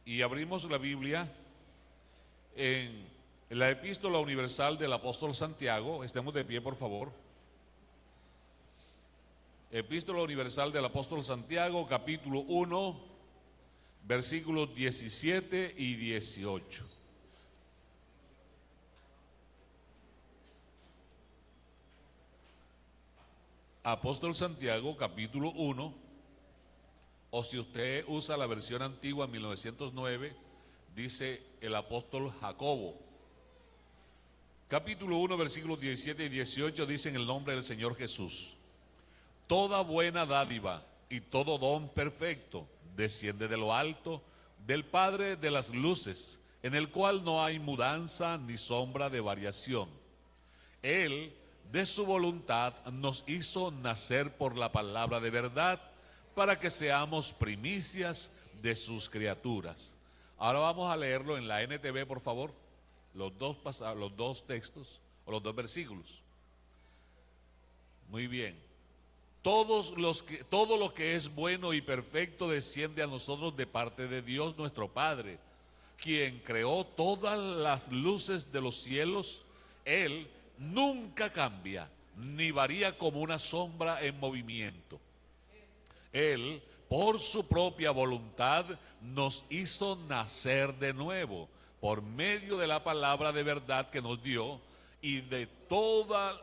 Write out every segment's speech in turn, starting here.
Y abrimos la Biblia en la Epístola Universal del Apóstol Santiago. Estemos de pie, por favor. Epístola Universal del Apóstol Santiago, capítulo 1, versículos 17 y 18. Apóstol Santiago, capítulo 1, o si usted usa la versión antigua, 1909, dice el apóstol Jacobo. Capítulo 1, versículos 17 y 18 dice en el nombre del Señor Jesús: toda buena dádiva y todo don perfecto desciende de lo alto, del Padre de las luces, en el cual no hay mudanza ni sombra de variación. Él, de su voluntad, nos hizo nacer por la palabra de verdad, para que seamos primicias de sus criaturas. Ahora vamos a leerlo en la NTV, por favor, los dos textos o los dos versículos. Muy bien. Todo lo que es bueno y perfecto desciende a nosotros de parte de Dios nuestro Padre, quien creó todas las luces de los cielos. Él nunca cambia, ni varía como una sombra en movimiento. Él, por su propia voluntad, nos hizo nacer de nuevo, por medio de la palabra de verdad que nos dio, y de toda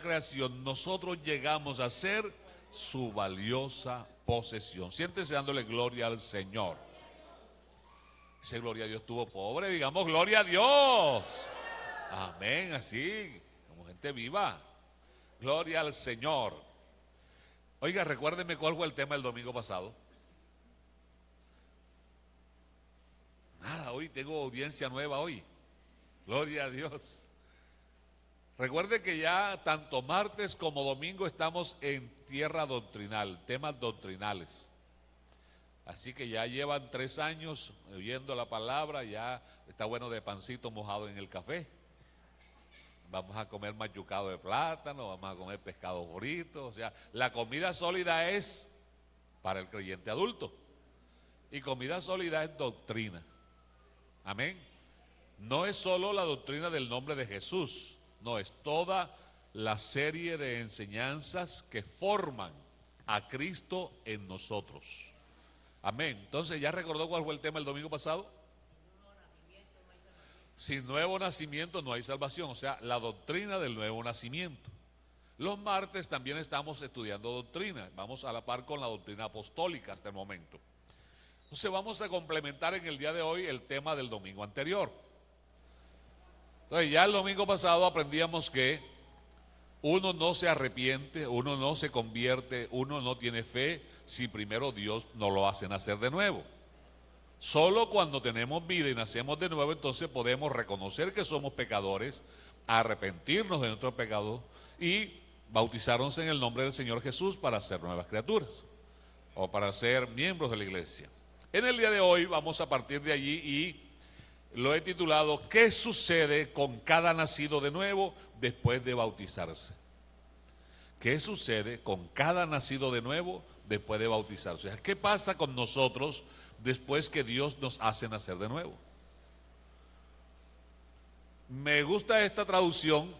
creación nosotros llegamos a ser su valiosa posesión. Siéntese dándole gloria al Señor. Ese gloria a Dios estuvo pobre, digamos gloria a Dios. Amén, así, como gente viva. Gloria al Señor. Oiga, recuérdeme cuál fue el tema del domingo pasado. Nada, hoy tengo audiencia nueva hoy. Gloria a Dios. Recuerde que ya tanto martes como domingo estamos en tierra doctrinal, temas doctrinales. Así que ya llevan 3 años oyendo la palabra, ya está bueno de pancito mojado en el café. Vamos a comer machucado de plátano, vamos a comer pescado frito. O sea, la comida sólida es para el creyente adulto. Y comida sólida es doctrina. Amén. No es solo la doctrina del nombre de Jesús. No, es toda la serie de enseñanzas que forman a Cristo en nosotros. Amén. Entonces, ¿ya recordó cuál fue el tema el domingo pasado? Sin nuevo nacimiento no hay salvación, o sea, la doctrina del nuevo nacimiento. Los martes también estamos estudiando doctrina, vamos a la par con la doctrina apostólica hasta el momento. Entonces vamos a complementar en el día de hoy el tema del domingo anterior. Entonces ya el domingo pasado aprendíamos que uno no se arrepiente, uno no se convierte, uno no tiene fe si primero Dios no lo hace nacer de nuevo. Solo cuando tenemos vida y nacemos de nuevo, entonces podemos reconocer que somos pecadores, arrepentirnos de nuestros pecados y bautizarnos en el nombre del Señor Jesús para ser nuevas criaturas o para ser miembros de la iglesia. En el día de hoy vamos a partir de allí y lo he titulado ¿qué sucede con cada nacido de nuevo después de bautizarse? ¿Qué sucede con cada nacido de nuevo después de bautizarse? O sea, ¿qué pasa con nosotros después que Dios nos hace nacer de nuevo? Me gusta esta traducción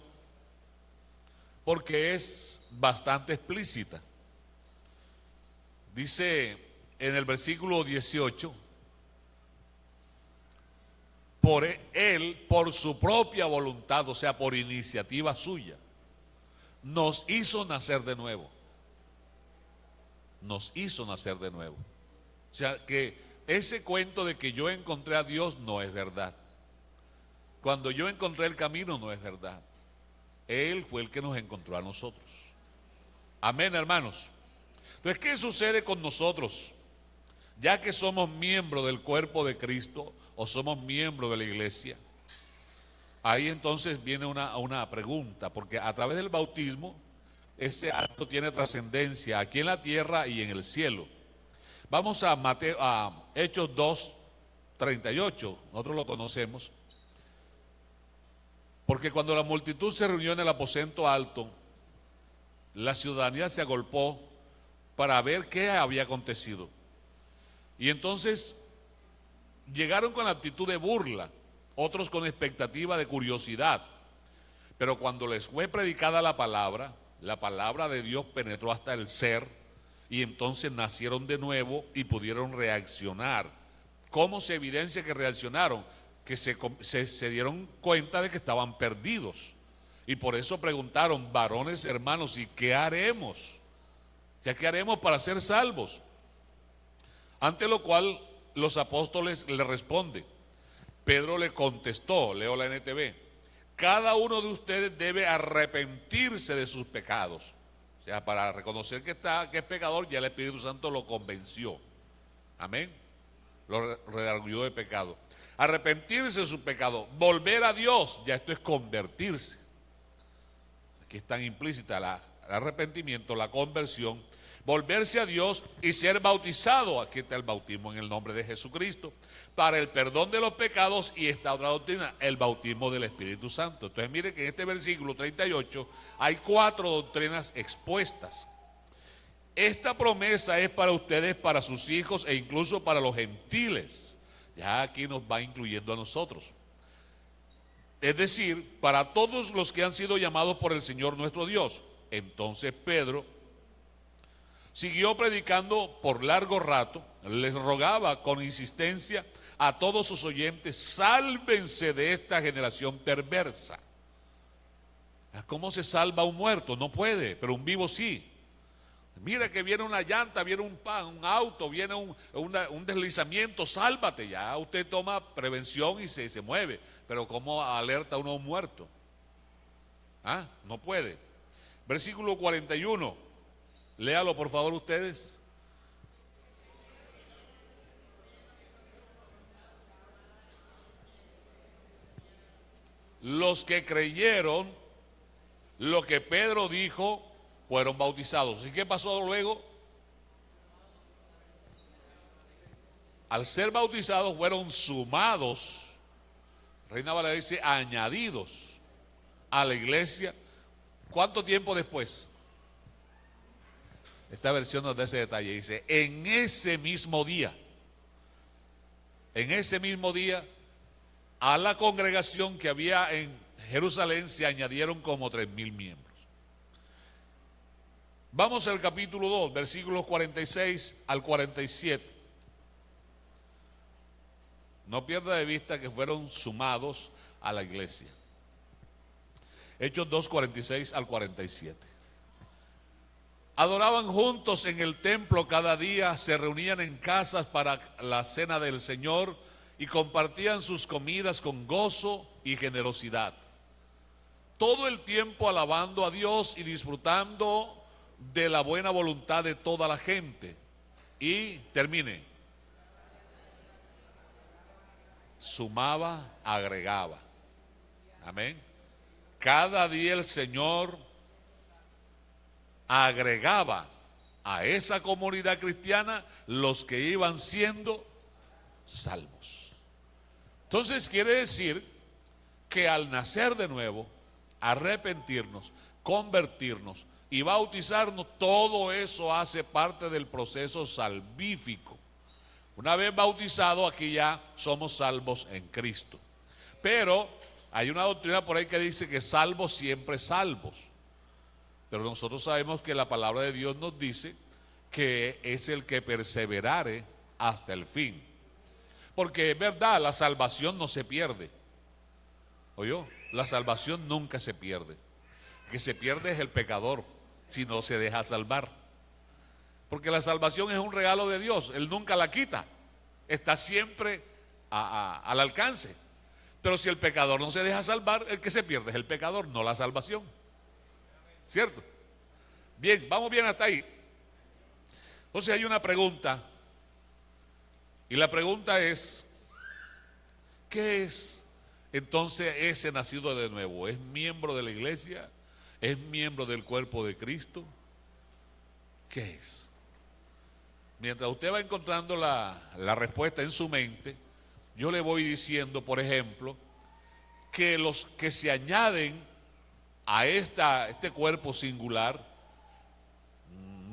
porque es bastante explícita. Dice en el versículo 18, por Él, por su propia voluntad, o sea, por iniciativa suya, nos hizo nacer de nuevo. Nos hizo nacer de nuevo. O sea, que ese cuento de que yo encontré a Dios no es verdad. Cuando yo encontré el camino no es verdad. Él fue el que nos encontró a nosotros. Amén, hermanos. Entonces, ¿qué sucede con nosotros? Ya que somos miembros del cuerpo de Cristo o somos miembros de la iglesia, ahí entonces viene una pregunta, porque a través del bautismo ese acto tiene trascendencia aquí en la tierra y en el cielo. Vamos a Hechos 2:38, nosotros lo conocemos, porque cuando la multitud se reunió en el aposento alto, la ciudadanía se agolpó para ver qué había acontecido. Y entonces llegaron con actitud de burla, otros con expectativa de curiosidad. Pero cuando les fue predicada la palabra de Dios penetró hasta el ser y entonces nacieron de nuevo y pudieron reaccionar. ¿Cómo se evidencia que reaccionaron? Que se dieron cuenta de que estaban perdidos. Y por eso preguntaron, varones hermanos, ¿y qué haremos? ¿Qué haremos para ser salvos? Ante lo cual los apóstoles le responden. Pedro le contestó, leo la NTV, cada uno de ustedes debe arrepentirse de sus pecados. O sea, para reconocer que es pecador, ya el Espíritu Santo lo convenció. Amén. Lo redarguyó de pecado. Arrepentirse de sus pecados, volver a Dios, ya esto es convertirse. Aquí está implícita el arrepentimiento, la conversión, volverse a Dios y ser bautizado. Aquí está el bautismo en el nombre de Jesucristo para el perdón de los pecados, y esta otra doctrina, el bautismo del Espíritu Santo. Entonces mire que en este versículo 38 hay 4 doctrinas expuestas. Esta promesa es para ustedes, para sus hijos e incluso para los gentiles. Ya aquí nos va incluyendo a nosotros. Es decir, para todos los que han sido llamados por el Señor nuestro Dios. Entonces Pedro siguió predicando por largo rato, les rogaba con insistencia a todos sus oyentes, sálvense de esta generación perversa. ¿Cómo se salva un muerto? No puede, pero un vivo sí. Mira que viene una llanta, viene un auto, viene un deslizamiento, sálvate. Ya usted toma prevención y se mueve, pero ¿cómo alerta uno a un muerto? No puede. Versículo 41, léalo por favor ustedes. Los que creyeron lo que Pedro dijo fueron bautizados. ¿Y qué pasó luego? Al ser bautizados fueron sumados, Reina Valera dice añadidos a la iglesia. ¿Cuánto tiempo después? Esta versión nos da ese detalle, dice en ese mismo día a la congregación que había en Jerusalén se añadieron como 3,000 miembros. Vamos al capítulo 2, versículos 46 al 47. No pierda de vista que fueron sumados a la iglesia. Hechos 2, 46 al 47. Adoraban juntos en el templo cada día, se reunían en casas para la cena del Señor y compartían sus comidas con gozo y generosidad. Todo el tiempo alabando a Dios y disfrutando de la buena voluntad de toda la gente. Y termine. Sumaba, agregaba. Amén. Cada día el Señor agregaba a esa comunidad cristiana los que iban siendo salvos. Entonces quiere decir que al nacer de nuevo, arrepentirnos, convertirnos y bautizarnos, todo eso hace parte del proceso salvífico. Una vez bautizados, aquí ya somos salvos en Cristo. Pero hay una doctrina por ahí que dice que salvos siempre salvos. Pero nosotros sabemos que la palabra de Dios nos dice que es el que perseverare hasta el fin. Porque es verdad, la salvación no se pierde. ¿Oyó? La salvación nunca se pierde. El que se pierde es el pecador, si no se deja salvar. Porque la salvación es un regalo de Dios, Él nunca la quita, está siempre al alcance. Pero si el pecador no se deja salvar, el que se pierde es el pecador, no la salvación. ¿Cierto? Bien, vamos bien hasta ahí. Entonces hay una pregunta, y la pregunta es, ¿qué es entonces ese nacido de nuevo? ¿Es miembro de la iglesia? ¿Es miembro del cuerpo de Cristo? ¿Qué es? Mientras usted va encontrando la respuesta en su mente, yo le voy diciendo, por ejemplo, que los que se añaden a este cuerpo singular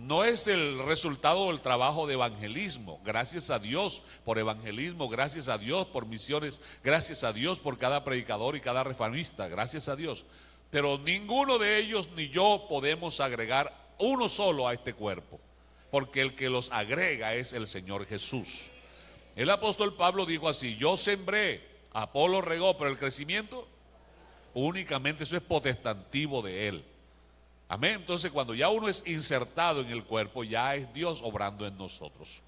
no es el resultado del trabajo de evangelismo. Gracias a Dios por evangelismo, gracias a Dios por misiones, gracias a Dios por cada predicador y cada reformista, gracias a Dios. Pero ninguno de ellos ni yo podemos agregar uno solo a este cuerpo, porque el que los agrega es el Señor Jesús. El apóstol Pablo dijo así: yo sembré, Apolo regó, pero el crecimiento únicamente eso es potestativo de él. Amén. Entonces, cuando ya uno es insertado en el cuerpo, ya es Dios obrando en nosotros.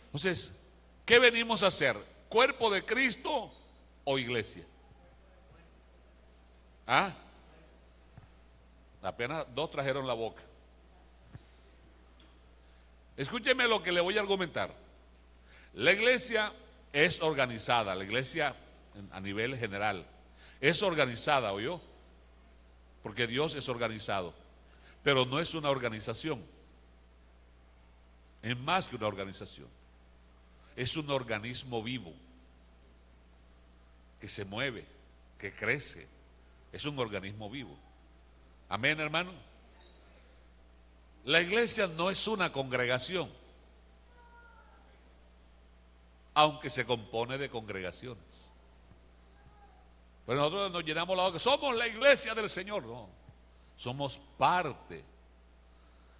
Entonces, ¿qué venimos a hacer? ¿Cuerpo de Cristo o iglesia? ¿Ah? Apenas dos trajeron la boca. Escúcheme lo que le voy a argumentar. La iglesia es organizada, la iglesia a nivel general es organizada, ¿oyó? Porque Dios es organizado, pero no es una organización, es más que una organización, es un organismo vivo, que se mueve, que crece, es un organismo vivo. Amén, hermano. La iglesia no es una congregación, aunque se compone de congregaciones. Pero nosotros nos llenamos la boca, somos la iglesia del Señor. No, somos parte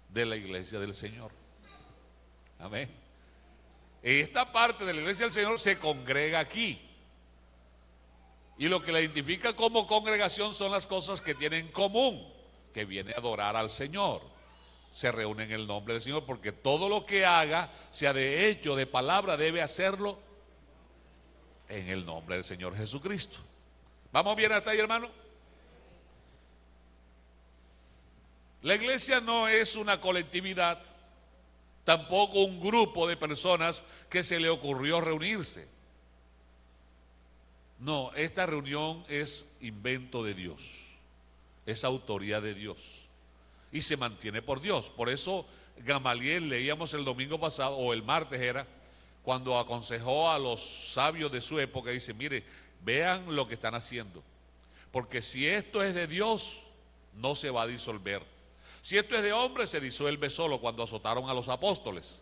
de la iglesia del Señor. Amén. Y esta parte de la iglesia del Señor se congrega aquí. Y lo que la identifica como congregación son las cosas que tienen en común, que viene a adorar al Señor. Se reúne en el nombre del Señor, porque todo lo que haga, sea de hecho, de palabra, debe hacerlo en el nombre del Señor Jesucristo. ¿Vamos bien hasta ahí, hermano? La iglesia no es una colectividad, tampoco un grupo de personas que se le ocurrió reunirse. No, esta reunión es invento de Dios, es autoría de Dios y se mantiene por Dios. Por eso Gamaliel, leíamos el domingo pasado, o el martes era, cuando aconsejó a los sabios de su época, dice: mire, vean lo que están haciendo, porque si esto es de Dios, no se va a disolver. Si esto es de hombre, se disuelve solo, cuando azotaron a los apóstoles.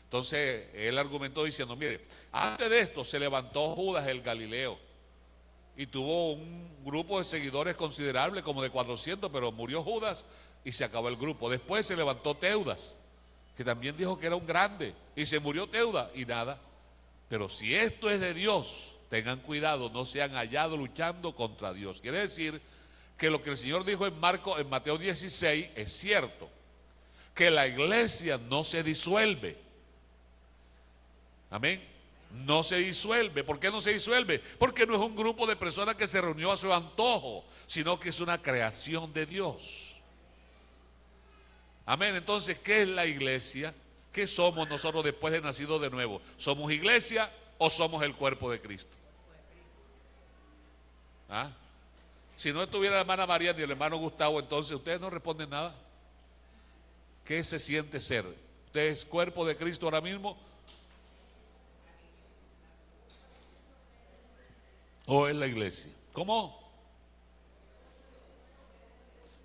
Entonces él argumentó diciendo: mire, antes de esto se levantó Judas el Galileo y tuvo un grupo de seguidores considerable, como de 400, pero murió Judas y se acabó el grupo. Después se levantó Teudas, que también dijo que era un grande, y se murió Teudas y nada. Pero si esto es de Dios, tengan cuidado, no sean hallados luchando contra Dios. Quiere decir que lo que el Señor dijo en Mateo 16 es cierto, que la iglesia no se disuelve. Amén. No se disuelve. ¿Por qué no se disuelve? Porque no es un grupo de personas que se reunió a su antojo, sino que es una creación de Dios. Amén. Entonces, ¿qué es la iglesia? ¿Qué somos nosotros después de nacido de nuevo? ¿Somos iglesia o somos el cuerpo de Cristo? ¿Ah? Si no estuviera la hermana María ni el hermano Gustavo, entonces ustedes no responden nada. ¿Qué se siente ser? ¿Usted es cuerpo de Cristo ahora mismo? ¿O es la iglesia? ¿Cómo?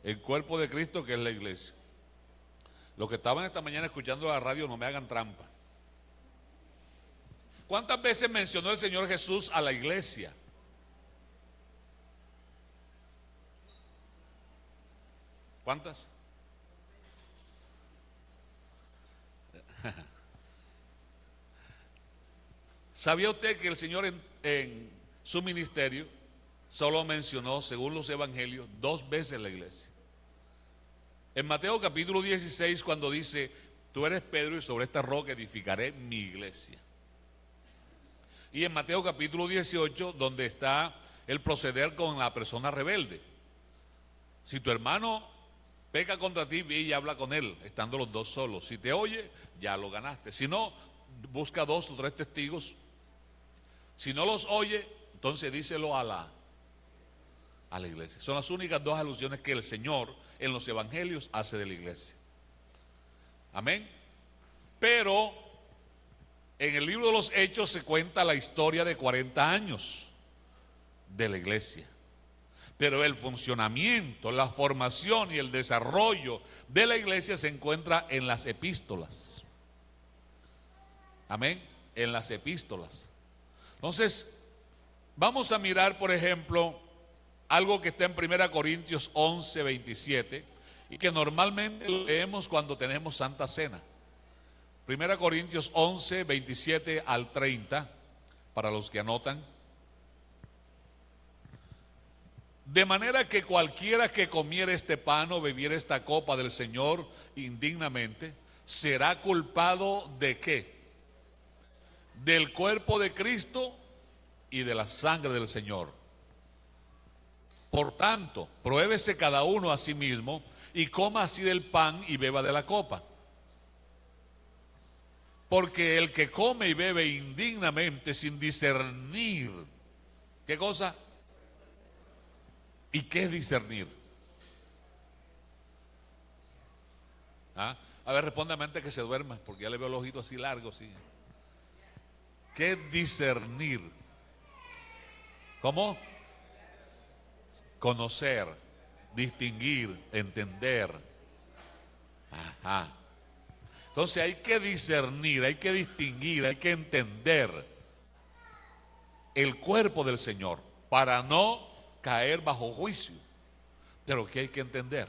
El cuerpo de Cristo, que es la iglesia. Los que estaban esta mañana escuchando la radio, no me hagan trampa. ¿Cuántas veces mencionó el Señor Jesús a la iglesia? ¿Cuántas? ¿Sabía usted que el Señor en su ministerio solo mencionó, según los evangelios, 2 veces la iglesia? En Mateo capítulo 16, cuando dice: tú eres Pedro y sobre esta roca edificaré mi iglesia. Y en Mateo capítulo 18, donde está el proceder con la persona rebelde. Si tu hermano peca contra ti, ve y habla con él, estando los dos solos. Si te oye, ya lo ganaste. Si no, busca 2 o 3 testigos. Si no los oye, entonces díselo a la iglesia. Son las únicas 2 alusiones que el Señor en los evangelios hace de la iglesia. Amén. Pero en el libro de los Hechos se cuenta la historia de 40 años de la iglesia. Pero el funcionamiento, la formación y el desarrollo de la iglesia se encuentra en las epístolas. Amén, en las epístolas. Entonces, vamos a mirar, por ejemplo, algo que está en 1 Corintios 11, 27, y que normalmente leemos cuando tenemos Santa Cena. 1 Corintios 11, 27 al 30, para los que anotan. De manera que cualquiera que comiera este pan o bebiera esta copa del Señor indignamente, será culpado ¿de qué? Del cuerpo de Cristo y de la sangre del Señor. Por tanto, pruébese cada uno a sí mismo y coma así del pan y beba de la copa. Porque el que come y bebe indignamente sin discernir, ¿qué cosa? ¿Y qué es discernir? ¿Ah? A ver, respóndame antes que se duerma, porque ya le veo los ojitos así largos. ¿Sí? ¿Qué es discernir? ¿Cómo? Conocer, distinguir, entender. Ajá. Entonces hay que discernir, hay que distinguir, hay que entender el cuerpo del Señor para no caer bajo juicio. Pero ¿qué hay que entender?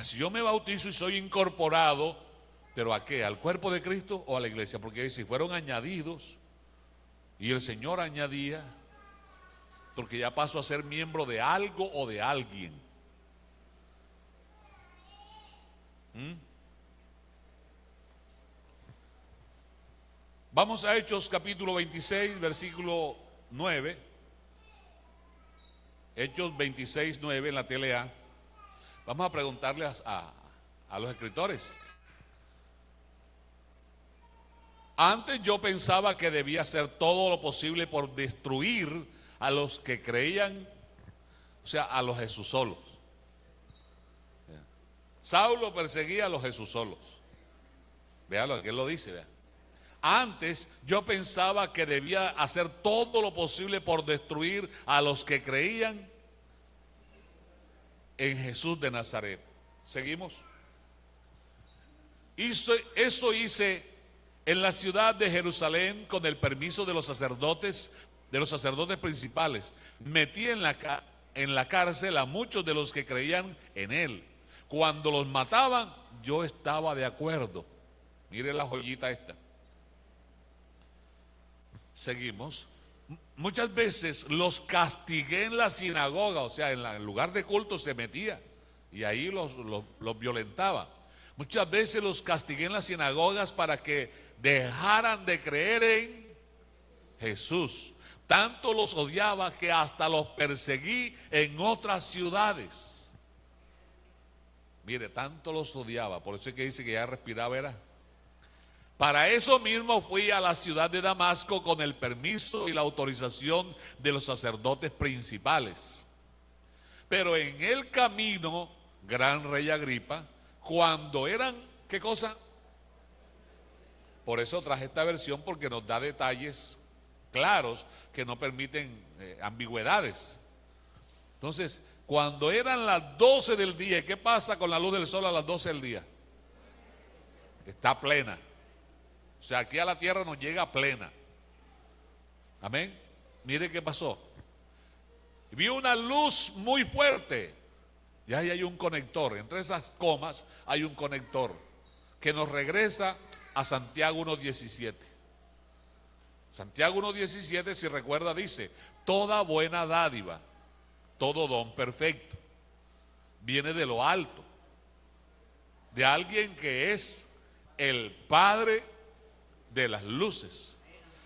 Si yo me bautizo y soy incorporado, ¿pero a qué? ¿Al cuerpo de Cristo o a la iglesia? Porque si fueron añadidos y el Señor añadía, porque ya paso a ser miembro de algo o de alguien. Vamos a Hechos capítulo 26, versículo 9. Hechos 26, 9 en la TLA. Vamos a preguntarle a los escritores. Antes yo pensaba que debía hacer todo lo posible por destruir a los que creían, o sea, a los Jesusolos. Saulo perseguía a los Jesusolos. Vean lo que él lo dice, vean. Antes yo pensaba que debía hacer todo lo posible por destruir a los que creían en Jesús de Nazaret. ¿Seguimos? Eso hice en la ciudad de Jerusalén con el permiso de los sacerdotes principales. Metí en la cárcel a muchos de los que creían en él. Cuando los mataban, yo estaba de acuerdo. Mire la joyita esta. Seguimos. Muchas veces los castigué en la sinagoga, o sea, en el lugar de culto se metía y ahí los violentaba. Muchas veces los castigué en las sinagogas para que dejaran de creer en Jesús. Tanto los odiaba que hasta los perseguí en otras ciudades. Mire, tanto los odiaba, por eso es que dice que ya respiraba, era. Para eso mismo fui a la ciudad de Damasco con el permiso y la autorización de los sacerdotes principales. Pero en el camino, gran rey Agripa, cuando eran, ¿qué cosa? Por eso traje esta versión, porque nos da detalles claros que no permiten ambigüedades. Entonces, cuando eran las 12 del día, ¿qué pasa con la luz del sol a las 12 del día? Está plena. O sea, aquí a la tierra nos llega plena. Amén. Mire qué pasó. Vi una luz muy fuerte. Y ahí hay un conector. Entre esas comas hay un conector que nos regresa a Santiago 1:17. Santiago 1:17, si recuerda, dice: toda buena dádiva, todo don perfecto, viene de lo alto, de alguien que es el Padre de las luces.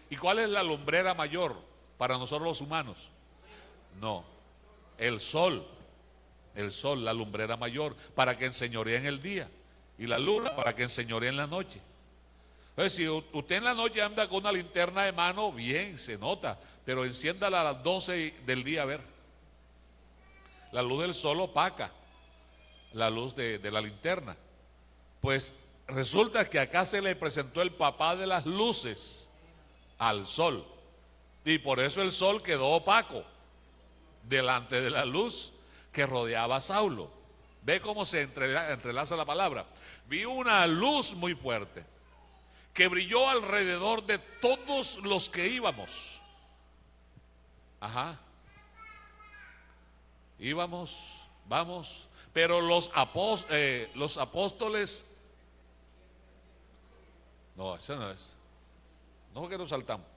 ¿Y cuál es la lumbrera mayor para nosotros los humanos? No, el sol, la lumbrera mayor, para que enseñoree en el día, y la luna para que enseñoree en la noche. Entonces, si usted en la noche anda con una linterna de mano, bien, se nota, pero enciéndala a las 12 del día a ver. La luz del sol opaca la luz de la linterna. Pues resulta que acá se le presentó el papá de las luces al sol, y por eso el sol quedó opaco. delante de la luz que rodeaba a Saulo. Ve cómo se entrelaza la palabra. Vi una luz muy fuerte que brilló alrededor de todos los que íbamos. Ajá. Íbamos, vamos. Pero los apóstoles. No, eso no es. No fue que nos saltamos.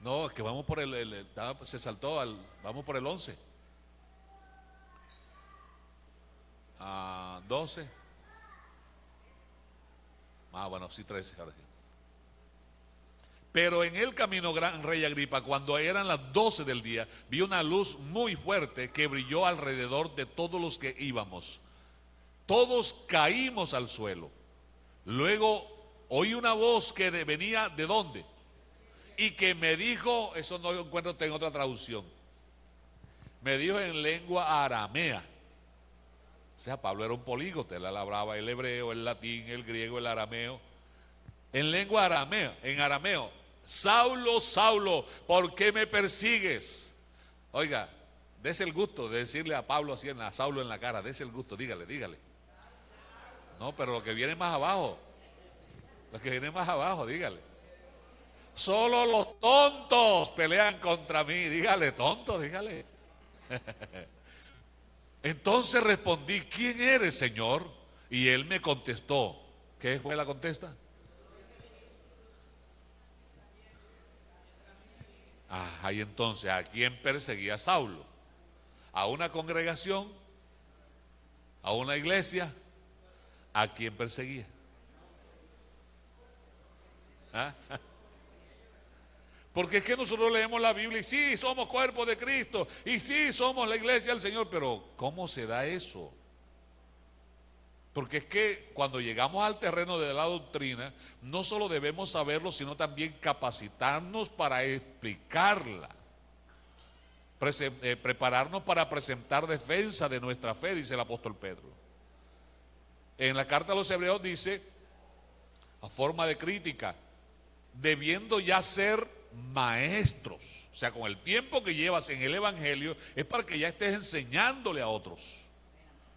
No, es que vamos por se saltó vamos por el 11. 12. Bueno, sí, 13. Ahora sí. Pero en el camino, gran rey Agripa, cuando eran las 12 del día, vi una luz muy fuerte que brilló alrededor de todos los que íbamos. Todos caímos al suelo. Luego oí una voz que venía ¿de dónde? Y que me dijo, eso no lo encuentro en otra traducción, me dijo en lengua aramea. O sea, Pablo era un políglota, él hablaba el hebreo, el latín, el griego, el arameo. En lengua aramea, en arameo: Saulo, Saulo, ¿por qué me persigues? Oiga, dese el gusto de decirle a Pablo así, a Saulo en la cara, dese el gusto, dígale. No, pero lo que viene más abajo, dígale. Solo los tontos pelean contra mí. Dígale, tonto, dígale. Entonces respondí: ¿quién eres, Señor? Y él me contestó. ¿Qué fue la contesta? Y entonces, ¿a quién perseguía Saulo? ¿A una congregación? ¿A una iglesia? ¿A quién perseguía? Porque es que nosotros leemos la Biblia y sí, somos cuerpo de Cristo, y sí, somos la iglesia del Señor, pero ¿cómo se da eso? Porque es que cuando llegamos al terreno de la doctrina, no solo debemos saberlo, sino también capacitarnos para explicarla, prepararnos para presentar defensa de nuestra fe, dice el apóstol Pedro. En la carta a los Hebreos dice, a forma de crítica, debiendo ya ser maestros, o sea, con el tiempo que llevas en el evangelio, es para que ya estés enseñándole a otros.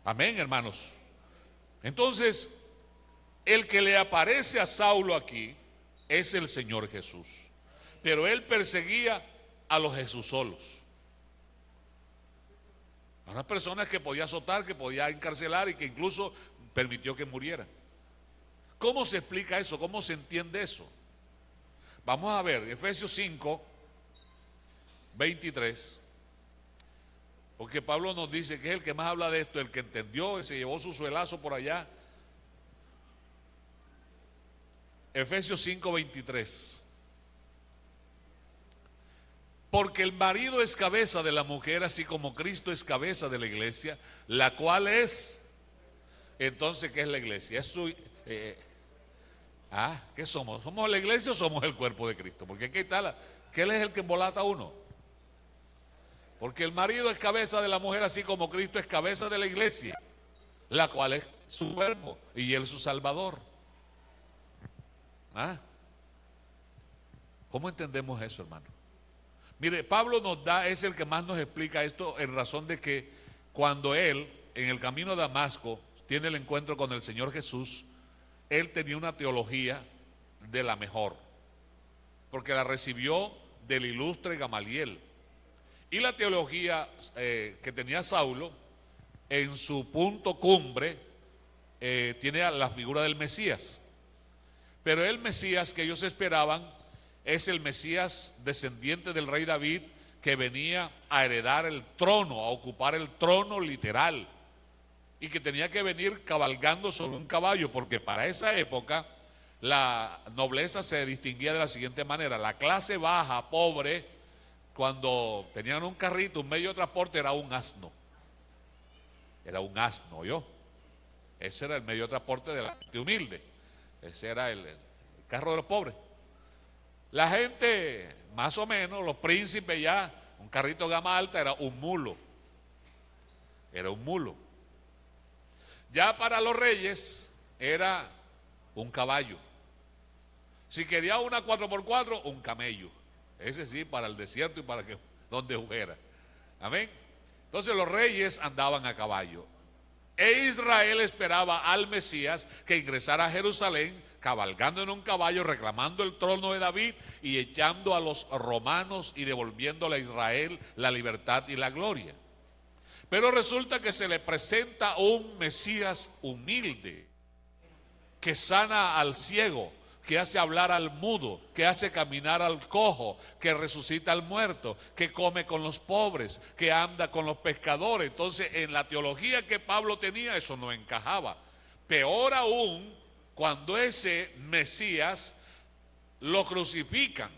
Amén, hermanos. Entonces, el que le aparece a Saulo aquí es el Señor Jesús, pero él perseguía a los Jesúsolos, a unas personas que podía azotar, que podía encarcelar y que incluso permitió que murieran. ¿Cómo se explica eso? ¿Cómo se entiende eso? Vamos a ver, Efesios 5, 23, porque Pablo nos dice que es el que más habla de esto, el que entendió y se llevó su suelazo por allá. Efesios 5, 23. Porque el marido es cabeza de la mujer, así como Cristo es cabeza de la iglesia, la cual es, entonces, ¿qué es la iglesia? Es su... ¿qué somos? ¿Somos la iglesia o somos el cuerpo de Cristo? Porque aquí está ¿qué es el que embolata a uno? Porque el marido es cabeza de la mujer, así como Cristo es cabeza de la iglesia, la cual es su cuerpo y él su salvador. ¿Cómo entendemos eso, hermano? Mire, Pablo es el que más nos explica esto, en razón de que cuando él, en el camino a Damasco, tiene el encuentro con el Señor Jesús, él tenía una teología de la mejor, porque la recibió del ilustre Gamaliel. Y la teología que tenía Saulo, en su punto cumbre, tiene la figura del Mesías. Pero el Mesías que ellos esperaban es el Mesías descendiente del rey David, que venía a heredar el trono, a ocupar el trono literal, y que tenía que venir cabalgando sobre un caballo, porque para esa época la nobleza se distinguía de la siguiente manera: la clase baja, pobre, cuando tenían un carrito, un medio de transporte, era un asno. Ese era el medio de transporte de la gente humilde. Ese era el carro de los pobres. La gente, más o menos, los príncipes ya, un carrito de gama alta era un mulo. Ya para los reyes era un caballo. Si quería una 4x4, un camello. Ese sí, para el desierto y para que donde hubiera. Amén. Entonces los reyes andaban a caballo. E Israel esperaba al Mesías que ingresara a Jerusalén cabalgando en un caballo, reclamando el trono de David y echando a los romanos y devolviéndole a Israel la libertad y la gloria. Pero resulta que se le presenta un Mesías humilde, que sana al ciego, que hace hablar al mudo, que hace caminar al cojo, que resucita al muerto, que come con los pobres, que anda con los pescadores. Entonces, en la teología que Pablo tenía, eso no encajaba. Peor aún, cuando ese Mesías lo crucifican,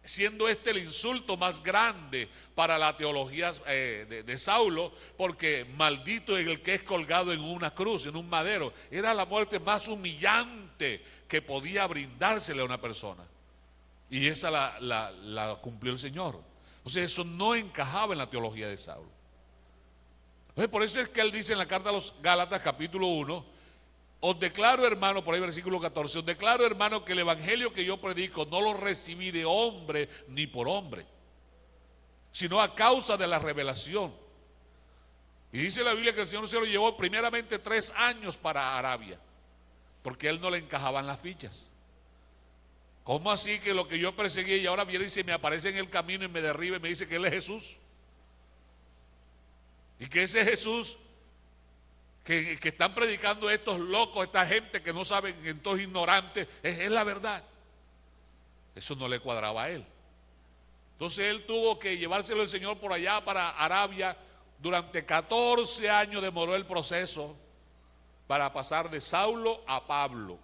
siendo este el insulto más grande para la teología de Saulo, porque maldito es el que es colgado en una cruz, en un madero. Era la muerte más humillante que podía brindársele a una persona. Y esa la cumplió el Señor. O sea, eso no encajaba en la teología de Saulo. Entonces, por eso es que él dice en la carta a los Gálatas, capítulo 1, os declaro, hermano, por ahí versículo 14, os declaro, hermano, que el evangelio que yo predico no lo recibí de hombre ni por hombre, sino a causa de la revelación. Y dice la Biblia que el Señor se lo llevó primeramente 3 años para Arabia, porque a él no le encajaban las fichas. ¿Cómo así que lo que yo perseguí y ahora viene y se me aparece en el camino y me derriba y me dice que él es Jesús? Y que ese Jesús que están predicando estos locos, esta gente que no saben, estos ignorantes, es la verdad. Eso no le cuadraba a él. Entonces él tuvo que llevárselo el Señor por allá para Arabia. Durante 14 años demoró el proceso para pasar de Saulo a Pablo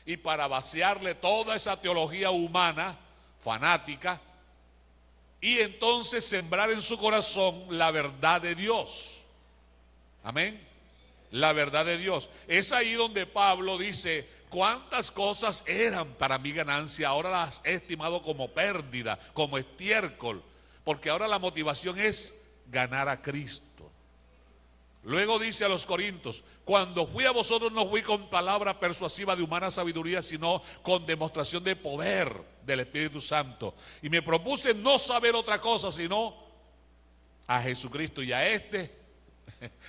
y para vaciarle toda esa teología humana, fanática, y entonces sembrar en su corazón la verdad de Dios. Amén. La verdad de Dios. Es ahí donde Pablo dice: cuántas cosas eran para mi ganancia, ahora las he estimado como pérdida, como estiércol, porque ahora la motivación es ganar a Cristo. Luego dice a los Corintios: cuando fui a vosotros no fui con palabra persuasiva de humana sabiduría, sino con demostración de poder del Espíritu Santo. Y me propuse no saber otra cosa sino a Jesucristo y a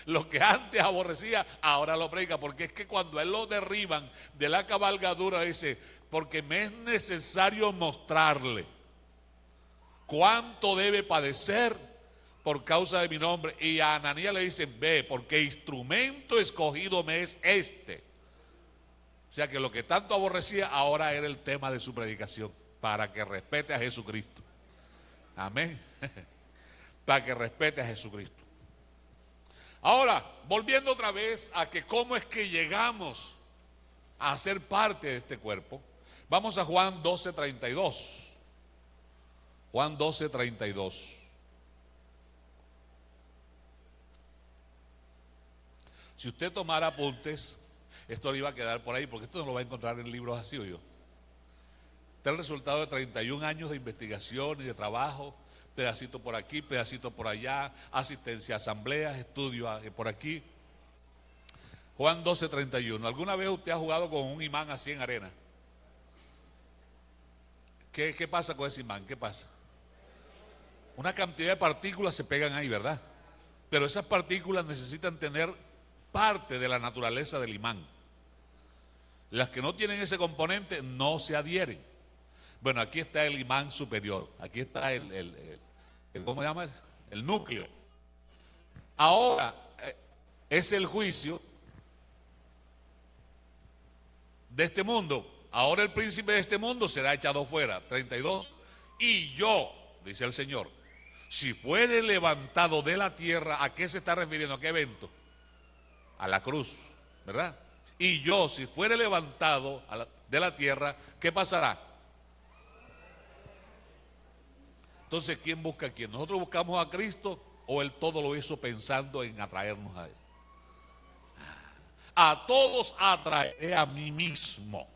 lo que antes aborrecía, ahora lo predica, porque es que cuando a él lo derriban de la cabalgadura, dice: porque me es necesario mostrarle cuánto debe padecer por causa de mi nombre. Y a Ananías le dicen: ve, porque instrumento escogido me es este. O sea que lo que tanto aborrecía ahora era el tema de su predicación, para que respete a Jesucristo. Amén. Para que respete a Jesucristo. Ahora, volviendo otra vez a que cómo es que llegamos a ser parte de este cuerpo, vamos a Juan 12:32. Juan 12:32. Si usted tomara apuntes, esto le iba a quedar por ahí, porque esto no lo va a encontrar en libros así, o yo. Este es el resultado de 31 años de investigación y de trabajo. Pedacito por aquí, pedacito por allá, asistencia a asambleas, estudio por aquí. Juan 12:31. ¿Alguna vez usted ha jugado con un imán así en arena? ¿Qué pasa con ese imán? ¿Qué pasa? Una cantidad de partículas se pegan ahí, ¿verdad? Pero esas partículas necesitan tener parte de la naturaleza del imán. Las que no tienen ese componente no se adhieren. Bueno, aquí está el imán superior. Aquí está ¿cómo se llama? El núcleo. Ahora es el juicio de este mundo. Ahora el príncipe de este mundo será echado fuera. 32. Y yo, dice el Señor, si fuere levantado de la tierra, ¿a qué se está refiriendo? ¿A qué evento? A la cruz, ¿verdad? Y yo, si fuere levantado de la tierra, ¿qué pasará? Entonces, ¿quién busca a quién? ¿Nosotros buscamos a Cristo o Él todo lo hizo pensando en atraernos a Él? A todos atraeré a mí mismo.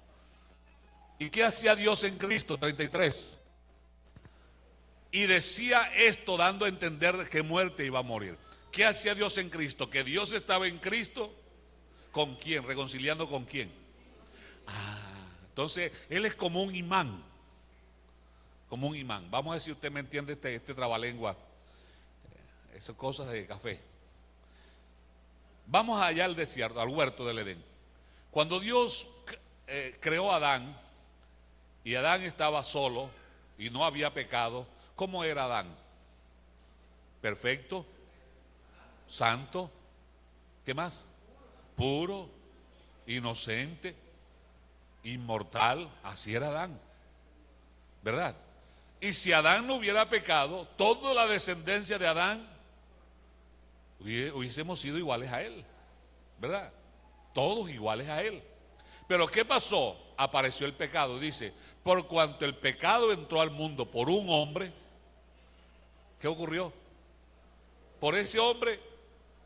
¿Y qué hacía Dios en Cristo? 33. Y decía esto dando a entender que muerte iba a morir. ¿Qué hacía Dios en Cristo? Que Dios estaba en Cristo. ¿Con quién? ¿Reconciliando con quién? Entonces, él es como un imán. Como un imán. Vamos a ver si usted me entiende este trabalengua. Esas cosas de café. Vamos allá al desierto, al huerto del Edén. Cuando Dios creó a Adán, y Adán estaba solo y no había pecado, ¿cómo era Adán? Perfecto, santo, ¿qué más? Puro, inocente, inmortal, así era Adán, ¿verdad? Y si Adán no hubiera pecado, toda la descendencia de Adán hubiésemos sido iguales a él, ¿verdad? Todos iguales a él. Pero ¿qué pasó? Apareció el pecado. Dice, por cuanto el pecado entró al mundo por un hombre, ¿qué ocurrió? Por ese hombre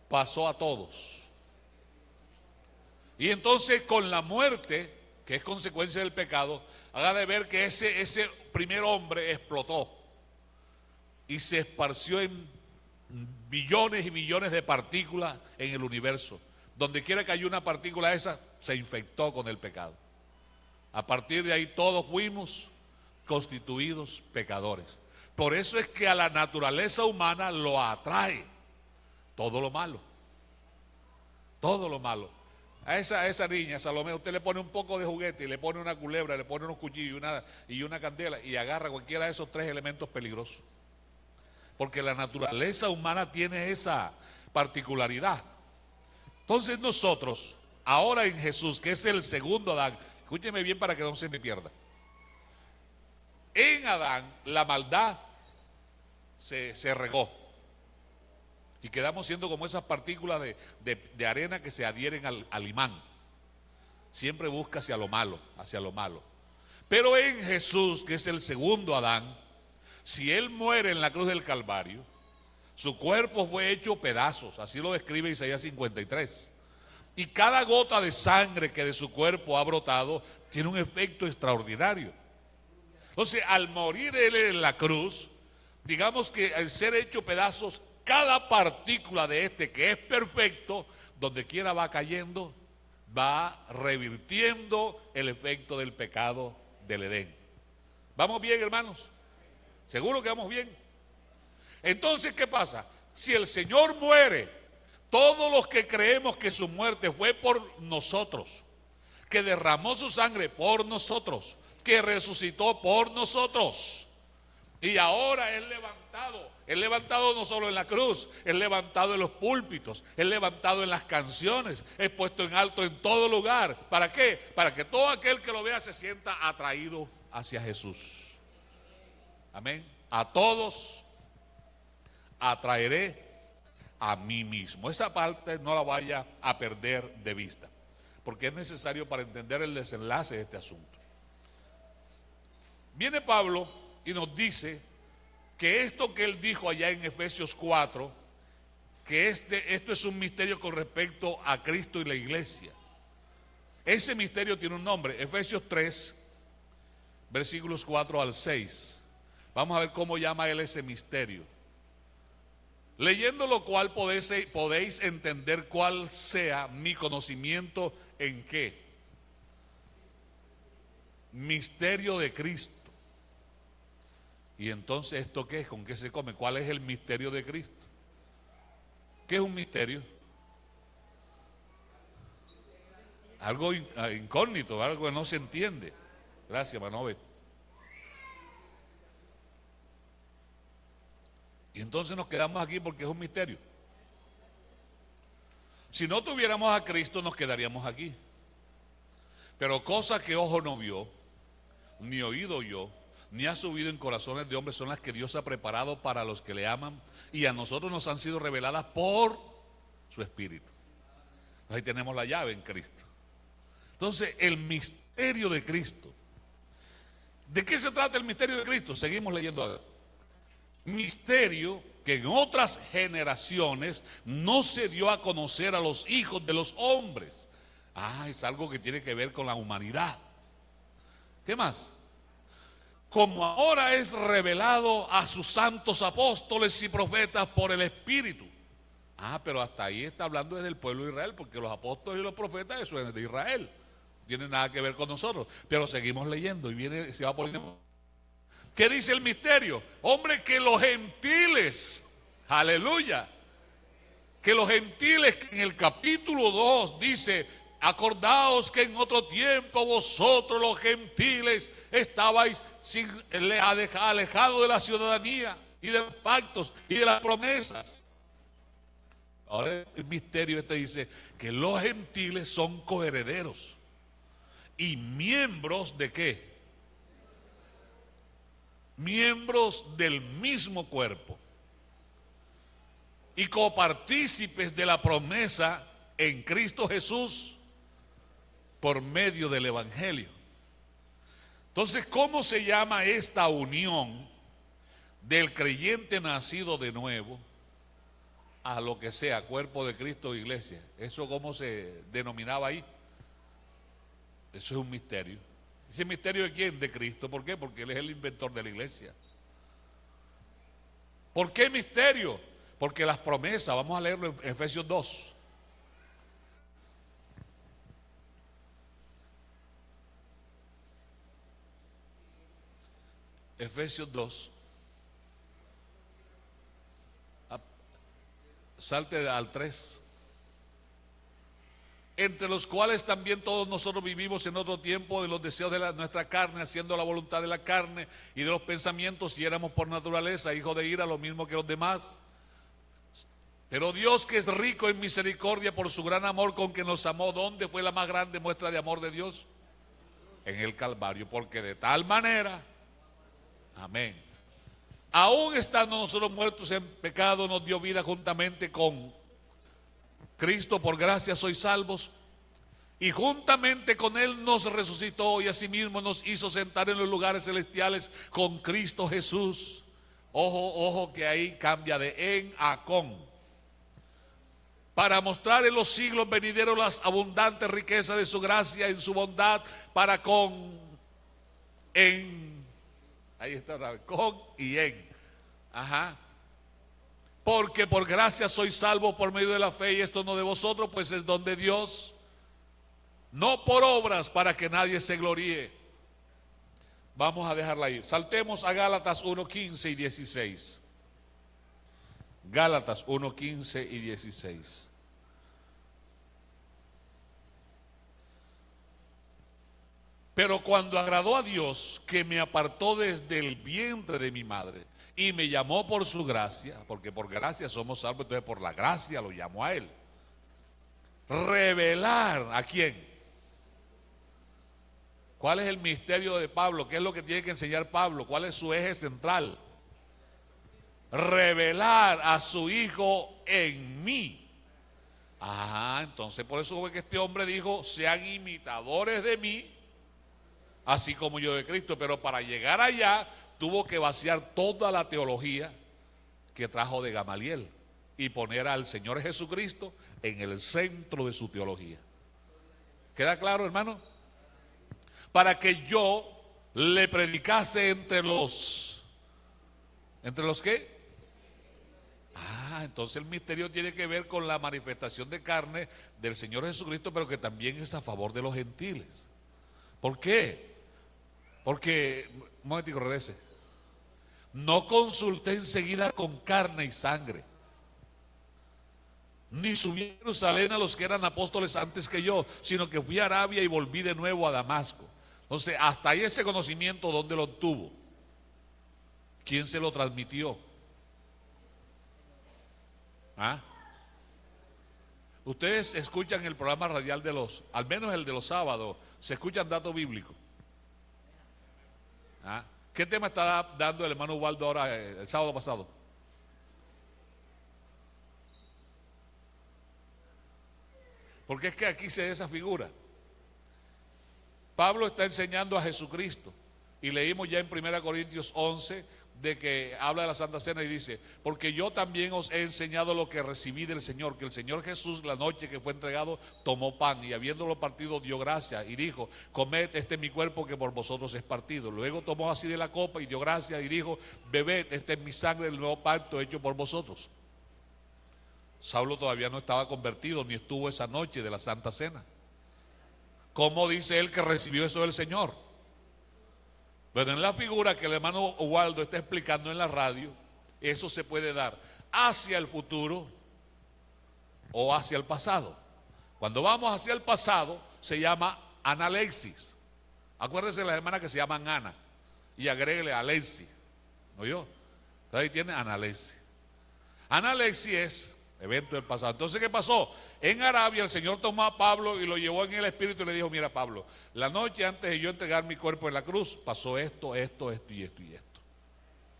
pasó a todos. Y entonces con la muerte, que es consecuencia del pecado, haga de ver que ese primer hombre explotó y se esparció en billones y billones de partículas en el universo. Donde quiera que haya una partícula esa, se infectó con el pecado. A partir de ahí todos fuimos constituidos pecadores. Por eso es que a la naturaleza humana lo atrae todo lo malo. Todo lo malo. A esa niña, Salomé, usted le pone un poco de juguete y le pone una culebra, le pone unos cuchillos y una candela y agarra cualquiera de esos tres elementos peligrosos. Porque la naturaleza humana tiene esa particularidad. Entonces nosotros, ahora en Jesús, que es el segundo Adán, escúcheme bien para que no se me pierda. En Adán la maldad se regó y quedamos siendo como esas partículas de arena que se adhieren al imán. Siempre busca hacia lo malo, hacia lo malo. Pero en Jesús, que es el segundo Adán, si él muere en la cruz del Calvario, su cuerpo fue hecho pedazos, así lo describe Isaías 53. Y cada gota de sangre que de su cuerpo ha brotado tiene un efecto extraordinario. Entonces, al morir él en la cruz, digamos que al ser hecho pedazos, cada partícula de este que es perfecto, donde quiera va cayendo, va revirtiendo el efecto del pecado del Edén. ¿Vamos bien, hermanos? ¿Seguro que vamos bien? Entonces, ¿qué pasa? Si el Señor muere, todos los que creemos que su muerte fue por nosotros, que derramó su sangre por nosotros, que resucitó por nosotros, y ahora es levantado no solo en la cruz, es levantado en los púlpitos, es levantado en las canciones, es puesto en alto en todo lugar. ¿Para qué? Para que todo aquel que lo vea se sienta atraído hacia Jesús. Amén. A todos atraeré a mí mismo. Esa parte no la vaya a perder de vista, porque es necesario para entender el desenlace de este asunto. Viene Pablo y nos dice que esto que él dijo allá en Efesios 4, que esto es un misterio con respecto a Cristo y la iglesia. Ese misterio tiene un nombre, Efesios 3, versículos 4 al 6. Vamos a ver cómo llama él ese misterio. Leyendo lo cual podéis entender cuál sea mi conocimiento en qué. Misterio de Cristo. Y entonces, ¿esto qué es? ¿Con qué se come? ¿Cuál es el misterio de Cristo? ¿Qué es un misterio? Algo incógnito, algo que no se entiende. Gracias, Manovet. Y entonces nos quedamos aquí porque es un misterio. Si no tuviéramos a Cristo, nos quedaríamos aquí. Pero cosas que ojo no vio, ni oído oyó, ni ha subido en corazones de hombres son las que Dios ha preparado para los que le aman, y a nosotros nos han sido reveladas por su Espíritu. Ahí tenemos la llave en Cristo. Entonces, el misterio de Cristo. ¿De qué se trata el misterio de Cristo? Seguimos leyendo ahora. Misterio que en otras generaciones no se dio a conocer a los hijos de los hombres. Es algo que tiene que ver con la humanidad. ¿Qué más? Como ahora es revelado a sus santos apóstoles y profetas por el Espíritu. Pero hasta ahí está hablando desde el pueblo de Israel, porque los apóstoles y los profetas, eso es de Israel. tiene nada que ver con nosotros, pero seguimos leyendo y viene, se va poniendo. ¿Qué dice el misterio? Hombre, que los gentiles, aleluya, que los gentiles, en el capítulo 2 dice: acordaos que en otro tiempo vosotros los gentiles estabais alejados de la ciudadanía y de los pactos y de las promesas. Ahora el misterio dice que los gentiles son coherederos y miembros de ¿qué? Miembros del mismo cuerpo y copartícipes de la promesa en Cristo Jesús por medio del Evangelio. Entonces, ¿cómo se llama esta unión del creyente nacido de nuevo a lo que sea, cuerpo de Cristo o iglesia? ¿Eso cómo se denominaba ahí? Eso es un misterio. ¿Ese misterio de quién? De Cristo. ¿Por qué? Porque Él es el inventor de la iglesia. ¿Por qué misterio? Porque las promesas, vamos a leerlo en Efesios 2. Efesios 2. Salte al 3. Entre los cuales también todos nosotros vivimos en otro tiempo de los deseos de nuestra carne, haciendo la voluntad de la carne y de los pensamientos, y éramos por naturaleza hijos de ira, lo mismo que los demás. Pero Dios, que es rico en misericordia por su gran amor con que nos amó, ¿dónde fue la más grande muestra de amor de Dios? En el Calvario, porque de tal manera, amén, aún estando nosotros muertos en pecado, nos dio vida juntamente con Cristo. Por gracia sois salvos, y juntamente con Él nos resucitó y asimismo nos hizo sentar en los lugares celestiales con Cristo Jesús. Ojo que ahí cambia de en a con, para mostrar en los siglos venideros las abundantes riquezas de su gracia en su bondad para con, en, ahí está, con y en, porque por gracia sois salvos por medio de la fe, y esto no de vosotros, pues es don de Dios, no por obras, para que nadie se gloríe. Vamos a dejarla ahí. Saltemos a Gálatas 1:15 y 16. Gálatas 1:15 y 16. Pero cuando agradó a Dios, que me apartó desde el vientre de mi madre y me llamó por su gracia, porque por gracia somos salvos, entonces por la gracia lo llamó a Él. Revelar ¿a quién? ¿Cuál es el misterio de Pablo? ¿Qué es lo que tiene que enseñar Pablo? ¿Cuál es su eje central? Revelar a su Hijo en mí. Entonces por eso fue que este hombre dijo: sean imitadores de mí, así como yo de Cristo. Pero para llegar allá tuvo que vaciar toda la teología que trajo de Gamaliel y poner al Señor Jesucristo en el centro de su teología. ¿Queda claro, hermano? Para que yo le predicase entre los ¿qué? Entonces el misterio tiene que ver con la manifestación de carne del Señor Jesucristo, pero que también es a favor de los gentiles. ¿Por qué? Porque, un momentico, regrese. No consulté enseguida con carne y sangre, ni subí a Jerusalén a los que eran apóstoles antes que yo, sino que fui a Arabia y volví de nuevo a Damasco. Entonces, hasta ahí ese conocimiento, ¿dónde lo obtuvo? ¿Quién se lo transmitió? Ustedes escuchan el programa radial de al menos el de los sábados, se escuchan datos bíblicos. ¿Qué tema está dando el hermano Ubaldo ahora el sábado pasado? Porque es que aquí se ve esa figura. Pablo está enseñando a Jesucristo, y leímos ya en 1 Corintios 11 de que habla de la Santa Cena y dice: porque yo también os he enseñado lo que recibí del Señor, que el Señor Jesús, la noche que fue entregado, tomó pan y habiéndolo partido dio gracias y dijo: comed, este es mi cuerpo que por vosotros es partido. Luego tomó así de la copa y dio gracias y dijo: bebed, esta es mi sangre del nuevo pacto hecho por vosotros. Saulo todavía no estaba convertido ni estuvo esa noche de la Santa Cena. ¿Cómo dice él que recibió eso del Señor? Pero en la figura que el hermano Waldo está explicando en la radio, eso se puede dar hacia el futuro o hacia el pasado. Cuando vamos hacia el pasado, se llama analexis. Acuérdense de las hermanas que se llaman Ana y agréguele Alexis. ¿Oyó? Entonces ahí tiene analexis. Analexis es evento del pasado. Entonces, ¿qué pasó? En Arabia el Señor tomó a Pablo y lo llevó en el espíritu y le dijo: mira, Pablo, la noche antes de yo entregar mi cuerpo en la cruz, pasó esto y esto y esto.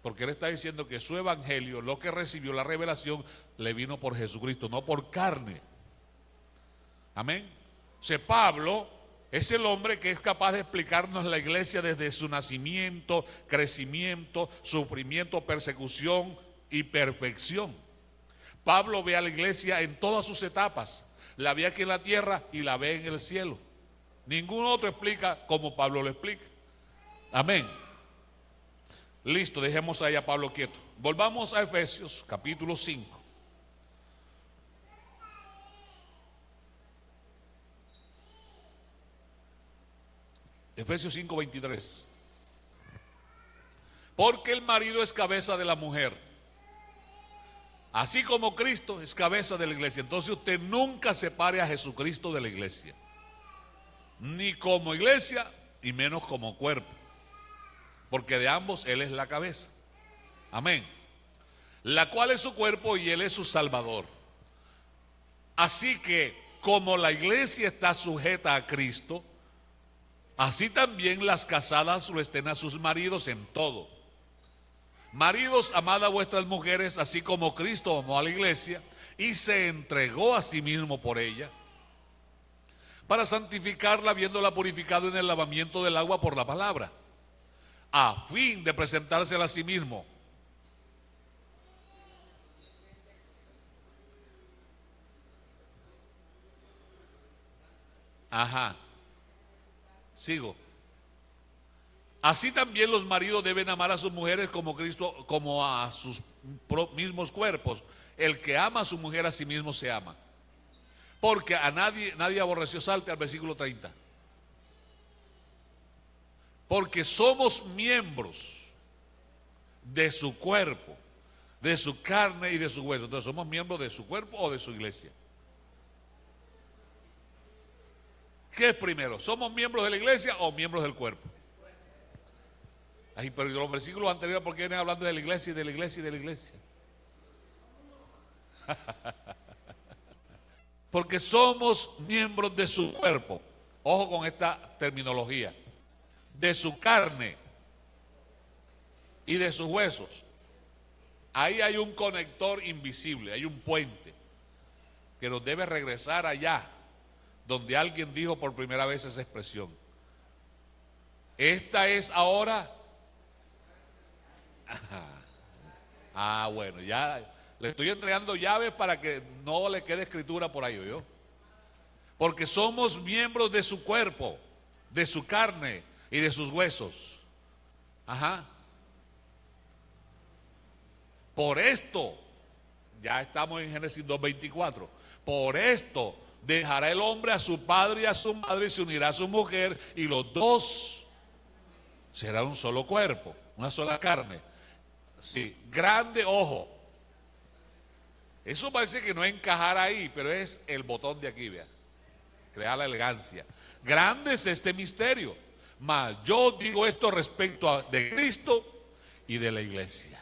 Porque él está diciendo que su evangelio, lo que recibió, la revelación, le vino por Jesucristo, no por carne. Amén. O sea, Pablo es el hombre que es capaz de explicarnos la iglesia desde su nacimiento, crecimiento, sufrimiento, persecución y perfección. Pablo ve a la iglesia en todas sus etapas. La ve aquí en la tierra y la ve en el cielo. Ningún otro explica como Pablo lo explica. Amén. Listo, dejemos ahí a Pablo quieto. Volvamos a Efesios capítulo 5. Efesios 5:23. Porque el marido es cabeza de la mujer, así como Cristo es cabeza de la iglesia. Entonces usted nunca separe a Jesucristo de la iglesia, ni como iglesia y menos como cuerpo, porque de ambos Él es la cabeza. Amén. La cual es su cuerpo y Él es su Salvador. Así que como la iglesia está sujeta a Cristo, así también las casadas lo estén a sus maridos en todo. Maridos, amad a vuestras mujeres, así como Cristo amó a la iglesia y se entregó a sí mismo por ella, para santificarla, habiéndola purificado en el lavamiento del agua por la palabra, a fin de presentársela a sí mismo. Ajá. Sigo. Así también los maridos deben amar a sus mujeres como Cristo, como a sus mismos cuerpos. El que ama a su mujer a sí mismo se ama. Porque a nadie aborreció. Salte al versículo 30. Porque somos miembros de su cuerpo, de su carne y de su hueso. Entonces, ¿somos miembros de su cuerpo o de su iglesia? ¿Qué es primero? ¿Somos miembros de la iglesia o miembros del cuerpo? Ay, pero los versículos anteriores, ¿por qué vienen hablando de la iglesia y de la iglesia y de la iglesia? Porque somos miembros de su cuerpo. Ojo con esta terminología. De su carne y de sus huesos. Ahí hay un conector invisible, hay un puente que nos debe regresar allá, donde alguien dijo por primera vez esa expresión. Esta es ahora. Bueno, ya le estoy entregando llaves para que no le quede escritura por ahí, ¿oyó? Porque somos miembros de su cuerpo, de su carne y de sus huesos. Ajá. Por esto, ya estamos en Génesis 2:24. Por esto dejará el hombre a su padre y a su madre y se unirá a su mujer, y los dos serán un solo cuerpo, una sola carne. Sí, grande, ojo. Eso parece que no encajar ahí, pero es el botón de aquí, vea. Crea la elegancia. Grande es este misterio, mas yo digo esto respecto de Cristo y de la iglesia.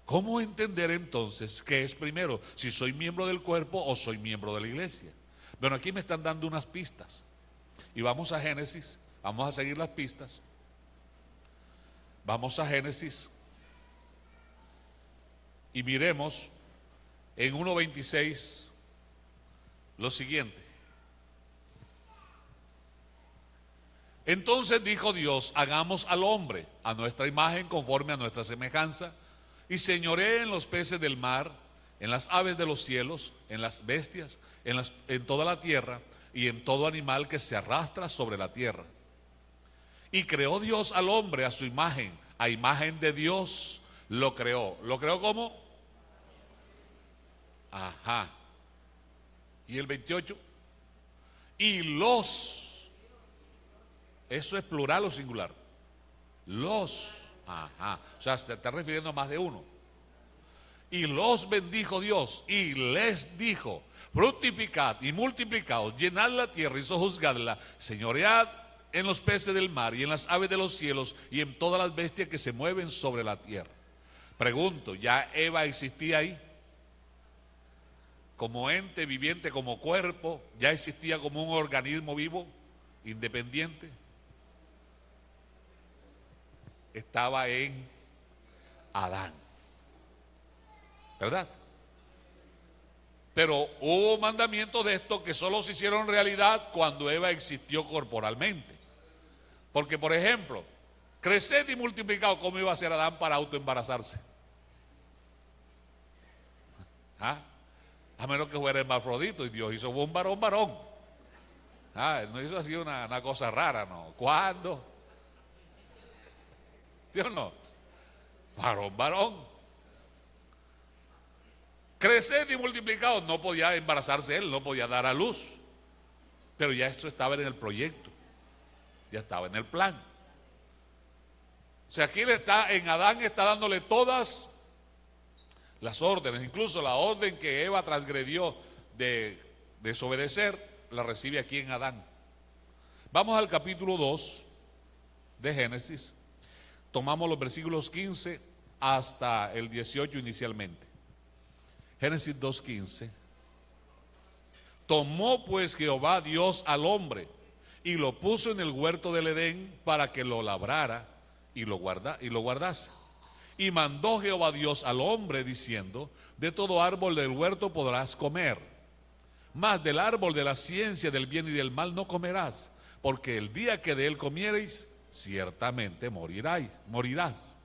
¿Cómo entender entonces qué es primero? Si soy miembro del cuerpo o soy miembro de la iglesia. Bueno, aquí me están dando unas pistas. Y vamos a Génesis, vamos a seguir las pistas. Vamos a Génesis y miremos en 1:26 lo siguiente. Entonces dijo Dios: hagamos al hombre a nuestra imagen, conforme a nuestra semejanza, y señoree en los peces del mar, en las aves de los cielos, en las bestias, en toda la tierra y en todo animal que se arrastra sobre la tierra. Y creó Dios al hombre a su imagen, a imagen de Dios lo creó. ¿Lo creó cómo? Ajá. Y el 28. y los, ¿eso es plural o singular? Los, ajá, o sea, se está refiriendo a más de uno. Y los bendijo Dios y les dijo: fructificad y multiplicaos, llenad la tierra y sojuzgadla, señoread en los peces del mar y en las aves de los cielos y en todas las bestias que se mueven sobre la tierra. Pregunto, ¿ya Eva existía ahí? Como ente viviente, como cuerpo, ¿ya existía como un organismo vivo, independiente? Estaba en Adán, ¿verdad? Pero hubo mandamientos de esto que solo se hicieron realidad cuando Eva existió corporalmente. Porque, por ejemplo, creced y multiplicaos, ¿cómo iba a hacer Adán para autoembarazarse? ¿Ah? A menos que fuera hermafrodito, y Dios hizo un varón. Él no hizo así una cosa rara, ¿no? ¿Cuándo? ¿Sí o no? Varón. Creced y multiplicaos, no podía embarazarse él, no podía dar a luz. Pero ya esto estaba en el proyecto, ya estaba en el plan. O sea, aquí en Adán está dándole todas las órdenes, incluso la orden que Eva transgredió de desobedecer, la recibe aquí en Adán. Vamos al capítulo 2 de Génesis, tomamos los versículos 15 hasta el 18 inicialmente. Génesis 2:15. Tomó pues Jehová Dios al hombre y lo puso en el huerto del Edén para que lo labrara y lo guardase. Y mandó Jehová Dios al hombre diciendo: de todo árbol del huerto podrás comer, mas del árbol de la ciencia del bien y del mal no comerás, porque el día que de él comiereis, ciertamente morirás.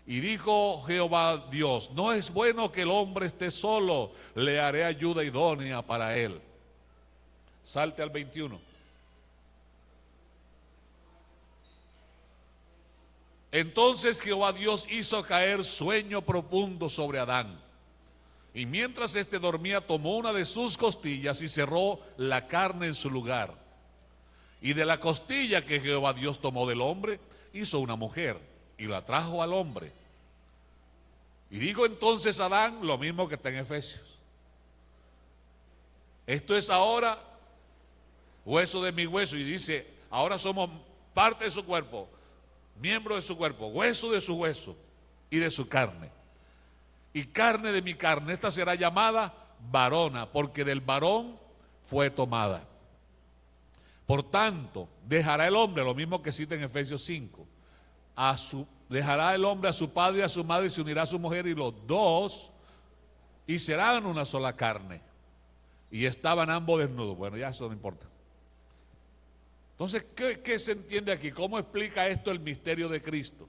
Y dijo Jehová Dios: no es bueno que el hombre esté solo, le haré ayuda idónea para él. Salte al 21. Entonces Jehová Dios hizo caer sueño profundo sobre Adán, y mientras éste dormía tomó una de sus costillas y cerró la carne en su lugar. Y de la costilla que Jehová Dios tomó del hombre, hizo una mujer y la trajo al hombre. Y dijo entonces Adán lo mismo que está en Efesios: esto es ahora hueso de mi hueso. Y dice, ahora somos parte de su cuerpo, miembro de su cuerpo, hueso de su hueso y de su carne. Y carne de mi carne, esta será llamada varona, porque del varón fue tomada. Por tanto, dejará el hombre, lo mismo que cita en Efesios 5, dejará el hombre a su padre y a su madre y se unirá a su mujer, y los dos y serán una sola carne. Y estaban ambos desnudos. Bueno, ya eso no importa. Entonces, ¿qué se entiende aquí? ¿Cómo explica esto el misterio de Cristo?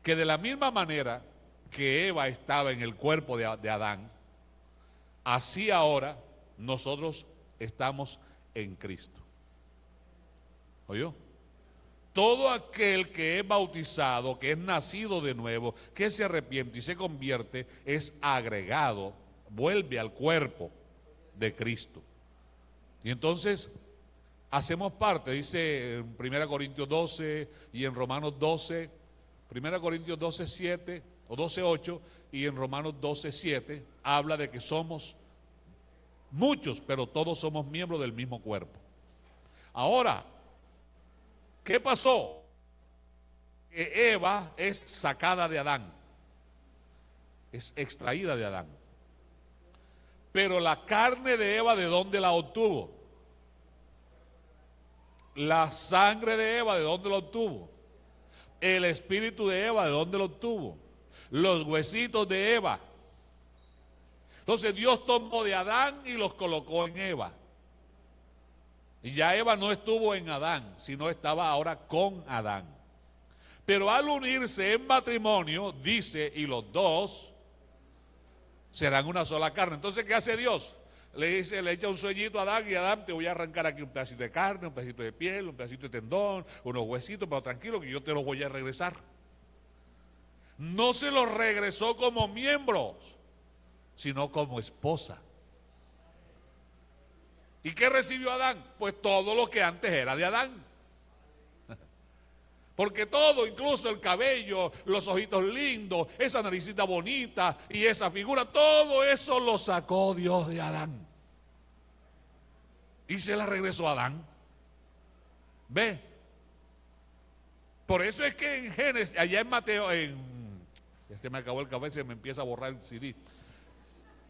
Que de la misma manera que Eva estaba en el cuerpo de Adán, así ahora nosotros estamos en Cristo. ¿Oyó? Todo aquel que es bautizado, que es nacido de nuevo, que se arrepiente y se convierte, es agregado, vuelve al cuerpo de Cristo. Y entonces hacemos parte, dice en 1 Corintios 12 y en Romanos 12, 1 Corintios 12, 7 o 12, 8 y en Romanos 12, 7, habla de que somos muchos, pero todos somos miembros del mismo cuerpo. Ahora, ¿qué pasó? Que Eva es sacada de Adán, es extraída de Adán. Pero la carne de Eva, ¿de dónde la obtuvo? La sangre de Eva, ¿de dónde la obtuvo? El espíritu de Eva, ¿de dónde lo obtuvo? Los huesitos de Eva. Entonces Dios tomó de Adán y los colocó en Eva. Y ya Eva no estuvo en Adán, sino estaba ahora con Adán. Pero al unirse en matrimonio, dice, y los dos serán una sola carne. Entonces, ¿qué hace Dios? Le echa un sueñito a Adán, y Adán, te voy a arrancar aquí un pedacito de carne, un pedacito de piel, un pedacito de tendón, unos huesitos, pero tranquilo que yo te los voy a regresar. No se los regresó como miembros, sino como esposa. ¿Y qué recibió Adán? Pues todo lo que antes era de Adán. Porque todo, incluso el cabello, los ojitos lindos, esa naricita bonita y esa figura, todo eso lo sacó Dios de Adán. Y se la regresó a Adán. ¿Ve? Por eso es que en Génesis, allá en Mateo, ya se me acabó el café, se me empieza a borrar el CD.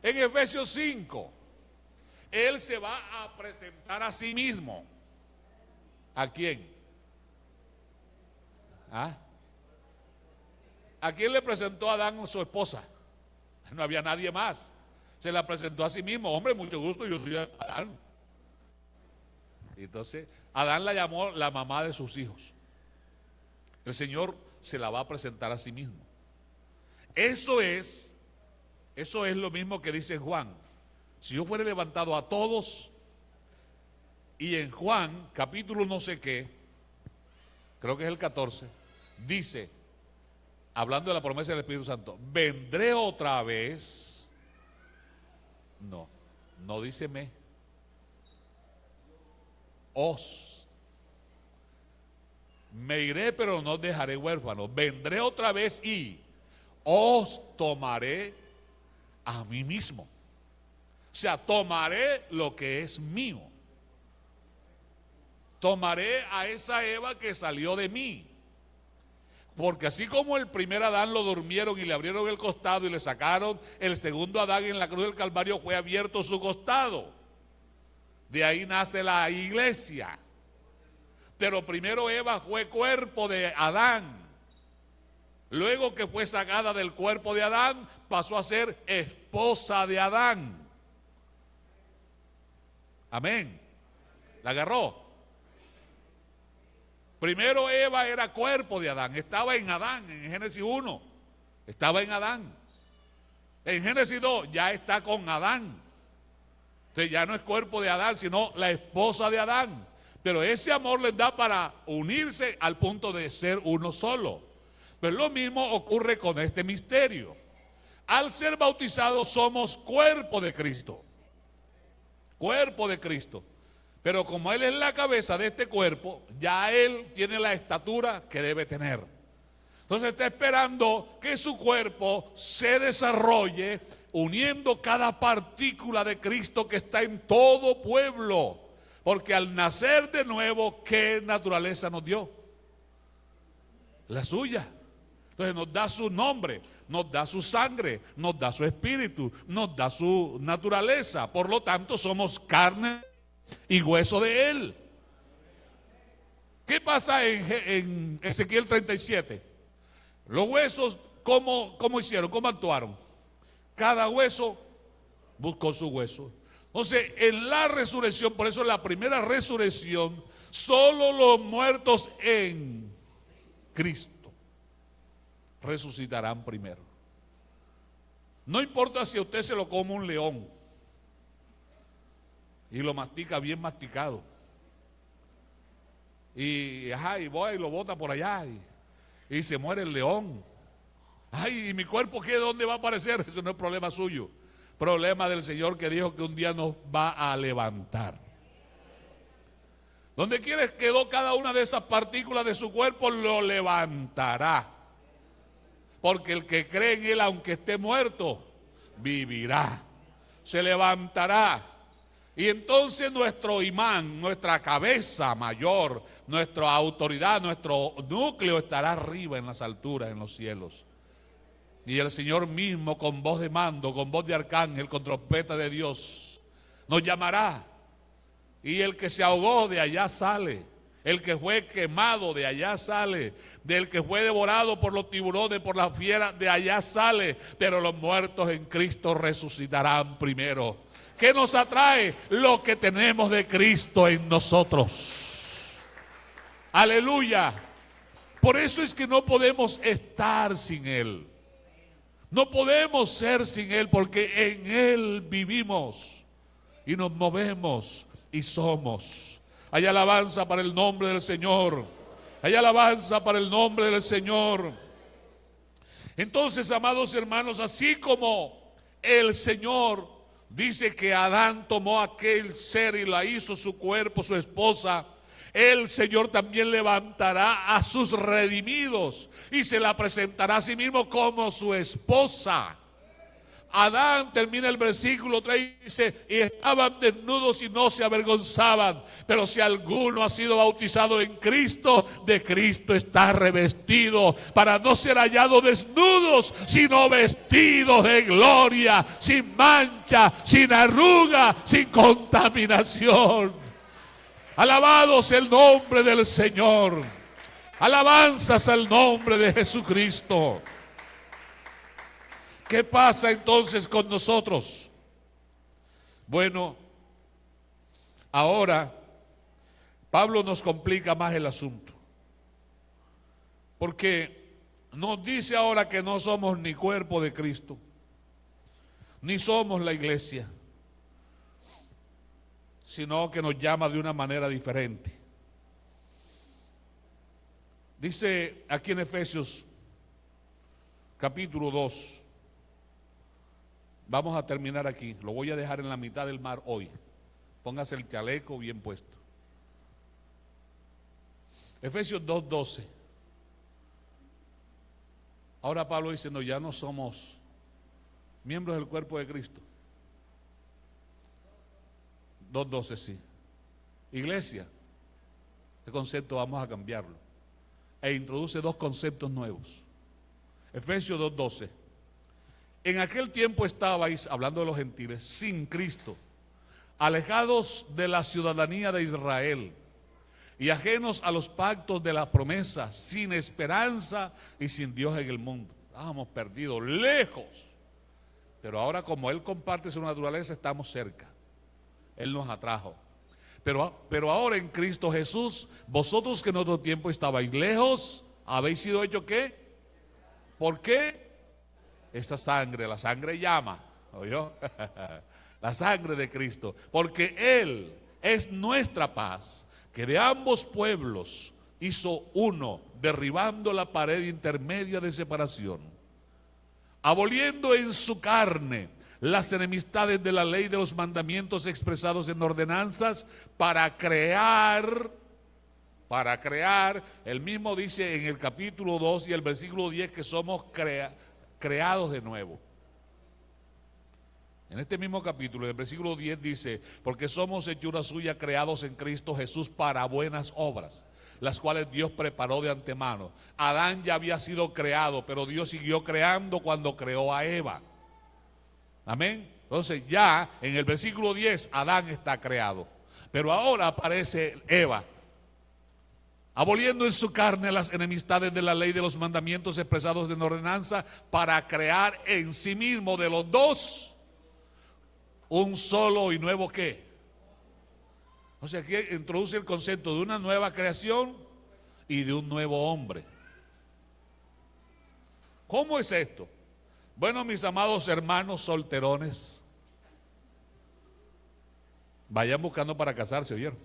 En Efesios 5, Él se va a presentar a sí mismo. ¿A quién? ¿Ah? ¿A quién le presentó a Adán a su esposa? No había nadie más. Se la presentó a sí mismo. Hombre, mucho gusto, yo soy Adán. Entonces, Adán la llamó la mamá de sus hijos. El Señor se la va a presentar a sí mismo. Eso es lo mismo que dice Juan. Si yo fuera levantado a todos, y en Juan, capítulo no sé qué, creo que es el 14, dice, hablando de la promesa del Espíritu Santo, vendré otra vez. No dice me. Me iré, pero no dejaré huérfanos. Vendré otra vez y os tomaré a mí mismo. O sea, tomaré lo que es mío. Tomaré a esa Eva que salió de mí. Porque así como el primer Adán lo durmieron y le abrieron el costado y le sacaron, el segundo Adán en la cruz del Calvario fue abierto su costado. De ahí nace la iglesia. Pero primero Eva fue cuerpo de Adán. Luego que fue sacada del cuerpo de Adán, pasó a ser esposa de Adán. Amén. ¿La agarró? Primero Eva era cuerpo de Adán, estaba en Adán, en Génesis 1, estaba en Adán. En Génesis 2 ya está con Adán. Entonces ya no es cuerpo de Adán, sino la esposa de Adán. Pero ese amor les da para unirse al punto de ser uno solo. Pero lo mismo ocurre con este misterio. Al ser bautizados somos cuerpo de Cristo. Cuerpo de Cristo. Pero como Él es la cabeza de este cuerpo, ya Él tiene la estatura que debe tener. Entonces está esperando que su cuerpo se desarrolle uniendo cada partícula de Cristo que está en todo pueblo. Porque al nacer de nuevo, ¿qué naturaleza nos dio? La suya. Entonces nos da su nombre, nos da su sangre, nos da su espíritu, nos da su naturaleza. Por lo tanto, somos carne y hueso de Él. ¿Qué pasa en Ezequiel 37? Los huesos, ¿cómo hicieron? ¿Cómo actuaron? Cada hueso buscó su hueso. Entonces, en la resurrección, por eso en la primera resurrección, solo los muertos en Cristo resucitarán primero. No importa si usted se lo come un león y lo mastica bien masticado, y voy y lo bota por allá y se muere el león. Ay, ¿y mi cuerpo qué? ¿Dónde va a aparecer? Eso no es problema suyo, problema del Señor, que dijo que un día nos va a levantar. Donde quiera quedó cada una de esas partículas de su cuerpo, lo levantará. Porque el que cree en Él, aunque esté muerto, vivirá, se levantará. Y entonces nuestro imán, nuestra cabeza mayor, nuestra autoridad, nuestro núcleo estará arriba en las alturas, en los cielos. Y el Señor mismo, con voz de mando, con voz de arcángel, con trompeta de Dios, nos llamará. Y el que se ahogó, de allá sale. El que fue quemado, de allá sale. Del que fue devorado por los tiburones, por las fieras, de allá sale. Pero los muertos en Cristo resucitarán primero. ¿Qué nos atrae? Lo que tenemos de Cristo en nosotros. Aleluya. Por eso es que no podemos estar sin Él. No podemos ser sin Él, porque en Él vivimos y nos movemos y somos. Hay alabanza para el nombre del Señor. Hay alabanza para el nombre del Señor. Entonces, amados hermanos, así como el Señor dice que Adán tomó aquel ser y la hizo su cuerpo, su esposa. El Señor también levantará a sus redimidos y se la presentará a sí mismo como su esposa. Adán, termina el versículo 3, dice, y estaban desnudos y no se avergonzaban. Pero si alguno ha sido bautizado en Cristo, de Cristo está revestido, para no ser hallados desnudos, sino vestidos de gloria, sin mancha, sin arruga, sin contaminación. Alabados el nombre del Señor. Alabanzas al nombre de Jesucristo. ¿Qué pasa entonces con nosotros? Bueno, ahora Pablo nos complica más el asunto, porque nos dice ahora que no somos ni cuerpo de Cristo, ni somos la iglesia, sino que nos llama de una manera diferente. Dice aquí en Efesios capítulo 2, vamos a terminar aquí, lo voy a dejar en la mitad del mar hoy. Póngase el chaleco bien puesto. Efesios 2:12. Ahora Pablo dice, no, ya no somos miembros del cuerpo de Cristo. 2:12, sí. Iglesia, este concepto vamos a cambiarlo. E introduce dos conceptos nuevos. Efesios 2:12. En aquel tiempo estabais, hablando de los gentiles, sin Cristo, alejados de la ciudadanía de Israel y ajenos a los pactos de la promesa, sin esperanza y sin Dios en el mundo. Estábamos perdidos, lejos. Pero ahora, como Él comparte su naturaleza, estamos cerca. Él nos atrajo. Pero ahora en Cristo Jesús, vosotros que en otro tiempo estabais lejos, habéis sido hechos ¿qué? ¿Por qué? Esta sangre, la sangre llama, ¿oyó? La sangre de Cristo, porque Él es nuestra paz, que de ambos pueblos hizo uno, derribando la pared intermedia de separación, aboliendo en su carne las enemistades de la ley de los mandamientos expresados en ordenanzas, para crear, el mismo dice en el capítulo 2 y el versículo 10 que somos creados de nuevo. En este mismo capítulo, el versículo 10 dice, porque somos hechura suya, creados en Cristo Jesús para buenas obras, las cuales Dios preparó de antemano. Adán ya había sido creado, pero Dios siguió creando cuando creó a Eva. Amén. Entonces ya en el versículo 10 Adán está creado, pero ahora aparece Eva, aboliendo en su carne las enemistades de la ley de los mandamientos expresados en ordenanza, para crear en sí mismo de los dos un solo y nuevo ¿qué? O sea, aquí introduce el concepto de una nueva creación y de un nuevo hombre. ¿Cómo es esto? Bueno, mis amados hermanos solterones, vayan buscando para casarse, ¿oyeron?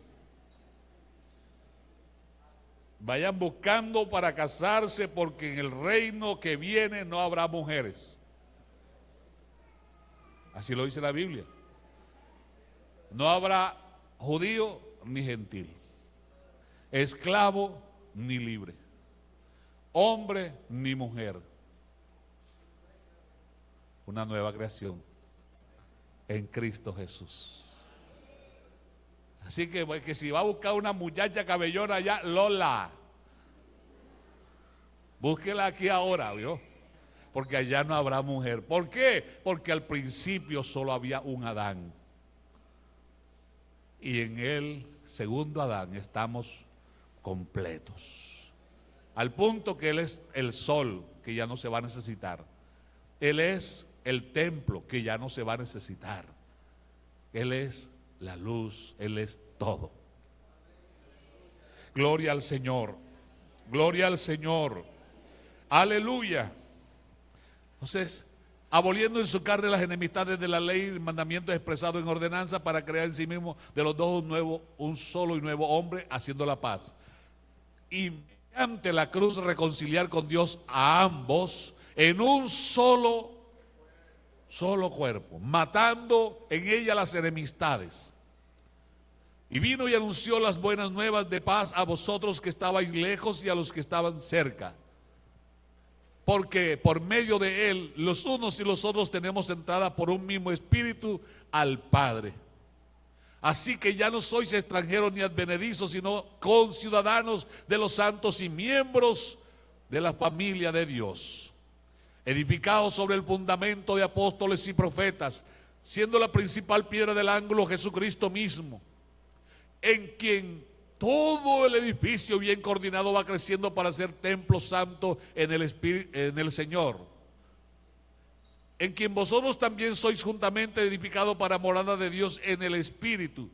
Vayan buscando para casarse, porque en el reino que viene no habrá mujeres. Así lo dice la Biblia. No habrá judío ni gentil, esclavo ni libre, hombre ni mujer. Una nueva creación en Cristo Jesús. Así que si va a buscar una muchacha cabellona allá, Lola, búsquela aquí ahora, ¿vio? Porque allá no habrá mujer. ¿Por qué? Porque al principio solo había un Adán. Y en el segundo Adán estamos completos. Al punto que Él es el sol, que ya no se va a necesitar. Él es el templo, que ya no se va a necesitar. Él es la luz, Él es todo. Gloria al Señor, gloria al Señor, aleluya. Entonces, aboliendo en su carne las enemistades de la ley y mandamientos expresados en ordenanza, para crear en sí mismo de los dos un solo y nuevo hombre, haciendo la paz. Y ante la cruz reconciliar con Dios a ambos en un solo solo cuerpo, matando en ella las enemistades. Y vino y anunció las buenas nuevas de paz a vosotros que estabais lejos y a los que estaban cerca. Porque por medio de él, los unos y los otros tenemos entrada por un mismo espíritu al Padre. Así que ya no sois extranjeros ni advenedizos, sino conciudadanos de los santos y miembros de la familia de Dios, edificados sobre el fundamento de apóstoles y profetas, siendo la principal piedra del ángulo Jesucristo mismo, en quien todo el edificio bien coordinado va creciendo para ser templo santo en el Señor, en quien vosotros también sois juntamente edificados para morada de Dios en el Espíritu.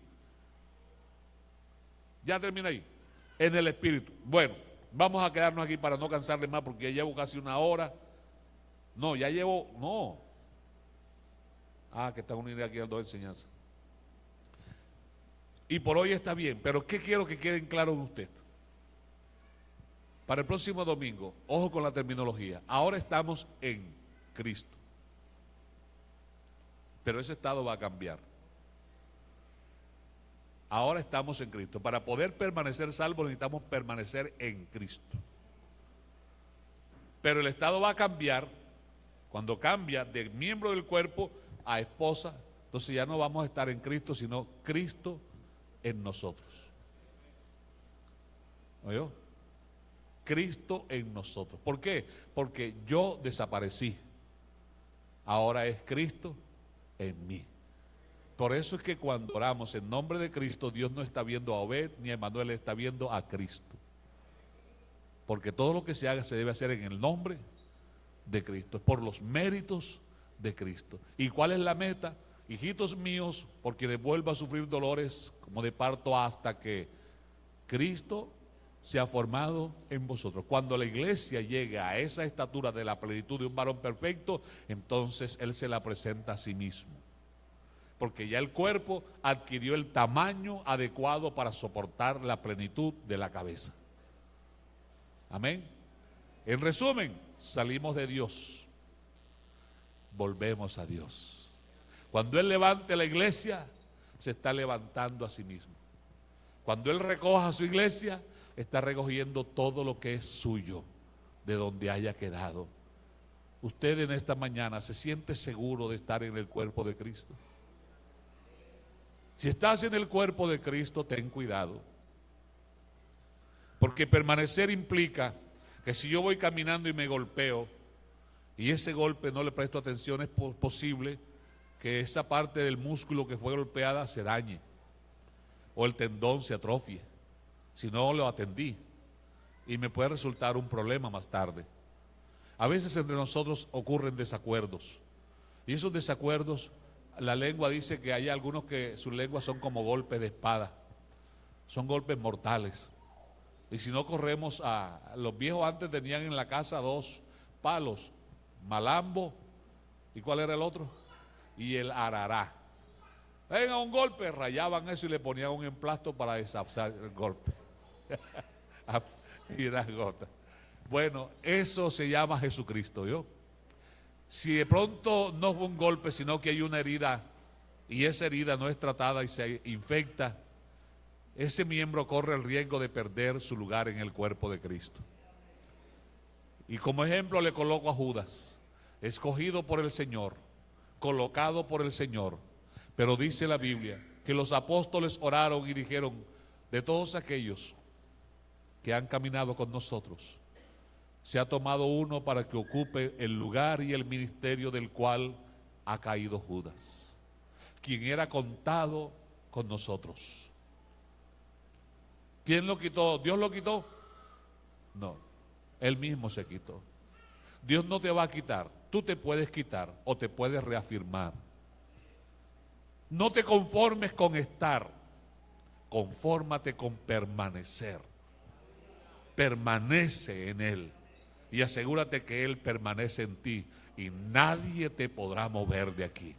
Ya termina ahí, en el Espíritu. Bueno, vamos a quedarnos aquí para no cansarles más porque ya llevo casi una hora. No, ya llevo, no. Que está unida aquí a las dos enseñanzas. Y por hoy está bien, pero ¿qué quiero que queden claros en usted? Para el próximo domingo, ojo con la terminología, ahora estamos en Cristo. Pero ese estado va a cambiar. Ahora estamos en Cristo. Para poder permanecer salvos necesitamos permanecer en Cristo. Pero el estado va a cambiar cuando cambia de miembro del cuerpo a esposa. Entonces ya no vamos a estar en Cristo, sino Cristo en nosotros. ¿Oyó? Cristo en nosotros. ¿Por qué? Porque yo desaparecí. Ahora es Cristo en mí. Por eso es que cuando oramos en nombre de Cristo, Dios no está viendo a Obed ni a Emanuel, está viendo a Cristo. Porque todo lo que se haga se debe hacer en el nombre de Cristo, por los méritos de Cristo. ¿Y cuál es la meta? Hijitos míos, por quienes vuelva a sufrir dolores como de parto hasta que Cristo sea formado en vosotros. Cuando la iglesia llegue a esa estatura de la plenitud de un varón perfecto, entonces Él se la presenta a sí mismo. Porque ya el cuerpo adquirió el tamaño adecuado para soportar la plenitud de la cabeza. Amén. En resumen, salimos de Dios, volvemos a Dios. Cuando Él levante la iglesia, se está levantando a sí mismo. Cuando Él recoja su iglesia, está recogiendo todo lo que es suyo, de donde haya quedado. Usted en esta mañana se siente seguro de estar en el cuerpo de Cristo. Si estás en el cuerpo de Cristo, ten cuidado. Porque permanecer implica que si yo voy caminando y me golpeo, y ese golpe no le presto atención, es posible que esa parte del músculo que fue golpeada se dañe, o el tendón se atrofie, si no lo atendí, y me puede resultar un problema más tarde. A veces entre nosotros ocurren desacuerdos, y esos desacuerdos, la lengua dice que hay algunos que sus lenguas son como golpes de espada, son golpes mortales. Y si no corremos los viejos antes tenían en la casa 2 palos, malambo, ¿y cuál era el otro? Y el arará. Venga, un golpe, rayaban eso y le ponían un emplasto para deshacer el golpe. Y las gotas. Bueno, eso se llama Jesucristo, ¿vio? Si de pronto no fue un golpe, sino que hay una herida, y esa herida no es tratada y se infecta, ese miembro corre el riesgo de perder su lugar en el cuerpo de Cristo. Y como ejemplo le coloco a Judas, escogido por el Señor, colocado por el Señor. Pero dice la Biblia que los apóstoles oraron y dijeron: de todos aquellos que han caminado con nosotros, se ha tomado uno para que ocupe el lugar y el ministerio del cual ha caído Judas, quien era contado con nosotros. ¿Quién lo quitó? ¿Dios lo quitó? No, Él mismo se quitó. Dios no te va a quitar, tú te puedes quitar o te puedes reafirmar. No te conformes con estar, confórmate con permanecer. Permanece en Él y asegúrate que Él permanece en ti y nadie te podrá mover de aquí.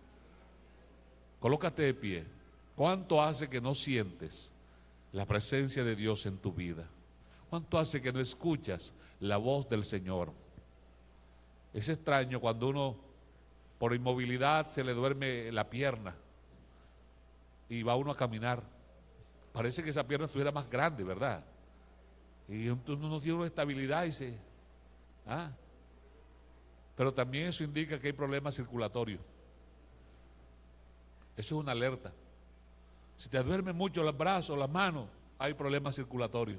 Colócate de pie. ¿Cuánto hace que no sientes la presencia de Dios en tu vida? ¿Cuánto hace que no escuchas la voz del Señor? Es extraño cuando uno por inmovilidad se le duerme la pierna y va uno a caminar. Parece que esa pierna estuviera más grande, ¿verdad? Y uno no tiene una estabilidad y pero también eso indica que hay problemas circulatorios. Eso es una alerta. Si te duermen mucho los brazos, las manos, hay problemas circulatorios.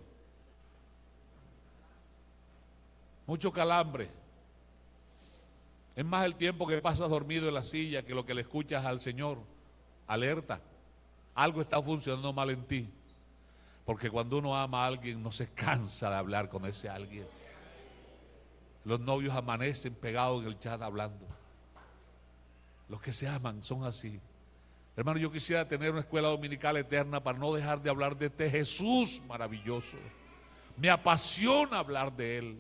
Mucho calambre. Es más el tiempo que pasas dormido en la silla que lo que le escuchas al Señor. Alerta. Algo está funcionando mal en ti. Porque cuando uno ama a alguien no se cansa de hablar con ese alguien. Los novios amanecen pegados en el chat hablando. Los que se aman son así. Hermano, yo quisiera tener una escuela dominical eterna para no dejar de hablar de este Jesús maravilloso. Me apasiona hablar de Él.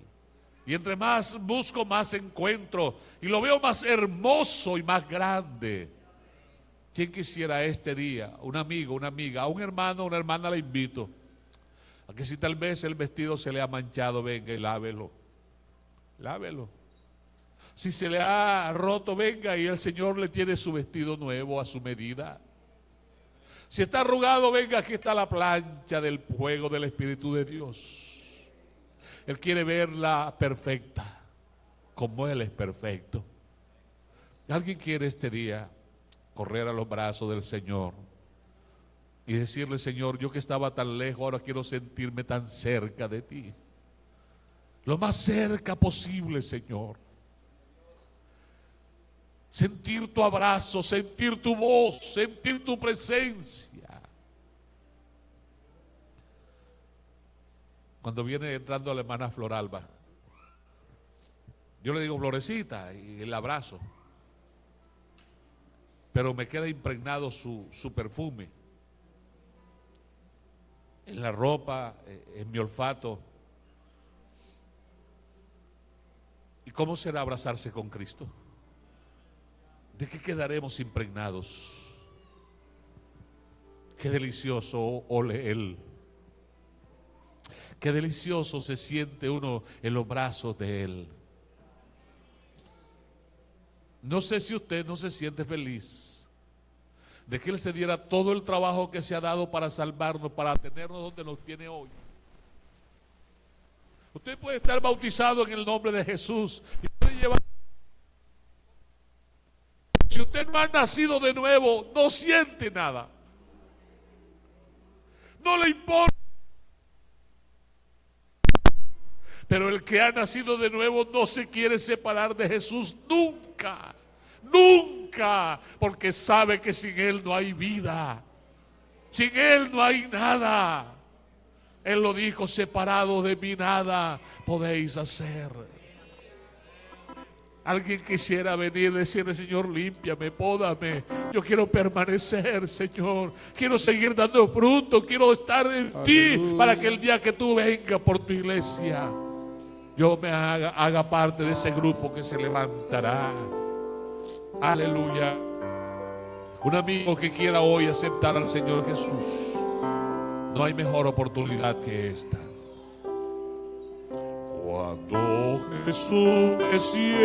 Y entre más busco, más encuentro. Y lo veo más hermoso y más grande. ¿Quién quisiera este día? Un amigo, una amiga, a un hermano, una hermana le invito. A que si tal vez el vestido se le ha manchado, venga y lávelo. Lávelo. Si se le ha roto, venga y el Señor le tiene su vestido nuevo a su medida. Si está arrugado, venga, aquí está la plancha del fuego del Espíritu de Dios. Él quiere verla perfecta, como Él es perfecto. ¿Alguien quiere este día correr a los brazos del Señor y decirle: Señor, yo que estaba tan lejos, ahora quiero sentirme tan cerca de ti? Lo más cerca posible, Señor. Sentir tu abrazo, sentir tu voz, sentir tu presencia. Cuando viene entrando la hermana Floralba, yo le digo Florecita y el abrazo, pero me queda impregnado su perfume en la ropa, en mi olfato. ¿Y cómo será abrazarse con Cristo? ¿De qué quedaremos impregnados? Qué delicioso ole Él. Qué delicioso se siente uno en los brazos de Él. No sé si usted no se siente feliz de que Él se diera todo el trabajo que se ha dado para salvarnos, para tenernos donde nos tiene hoy. Usted puede estar bautizado en el nombre de Jesús y puede llevar. Si usted no ha nacido de nuevo, no siente nada. No le importa. Pero el que ha nacido de nuevo no se quiere separar de Jesús nunca. Nunca. Porque sabe que sin Él no hay vida. Sin Él no hay nada. Él lo dijo: separado de mí nada podéis hacer. Alguien quisiera venir y decirle: Señor, límpiame, pódame. Yo quiero permanecer, Señor. Quiero seguir dando fruto. Quiero estar en ti para que el día que tú vengas por tu iglesia, yo me haga parte de ese grupo que se levantará. Aleluya. Un amigo que quiera hoy aceptar al Señor Jesús, no hay mejor oportunidad que esta. Cuando Jesús me sienta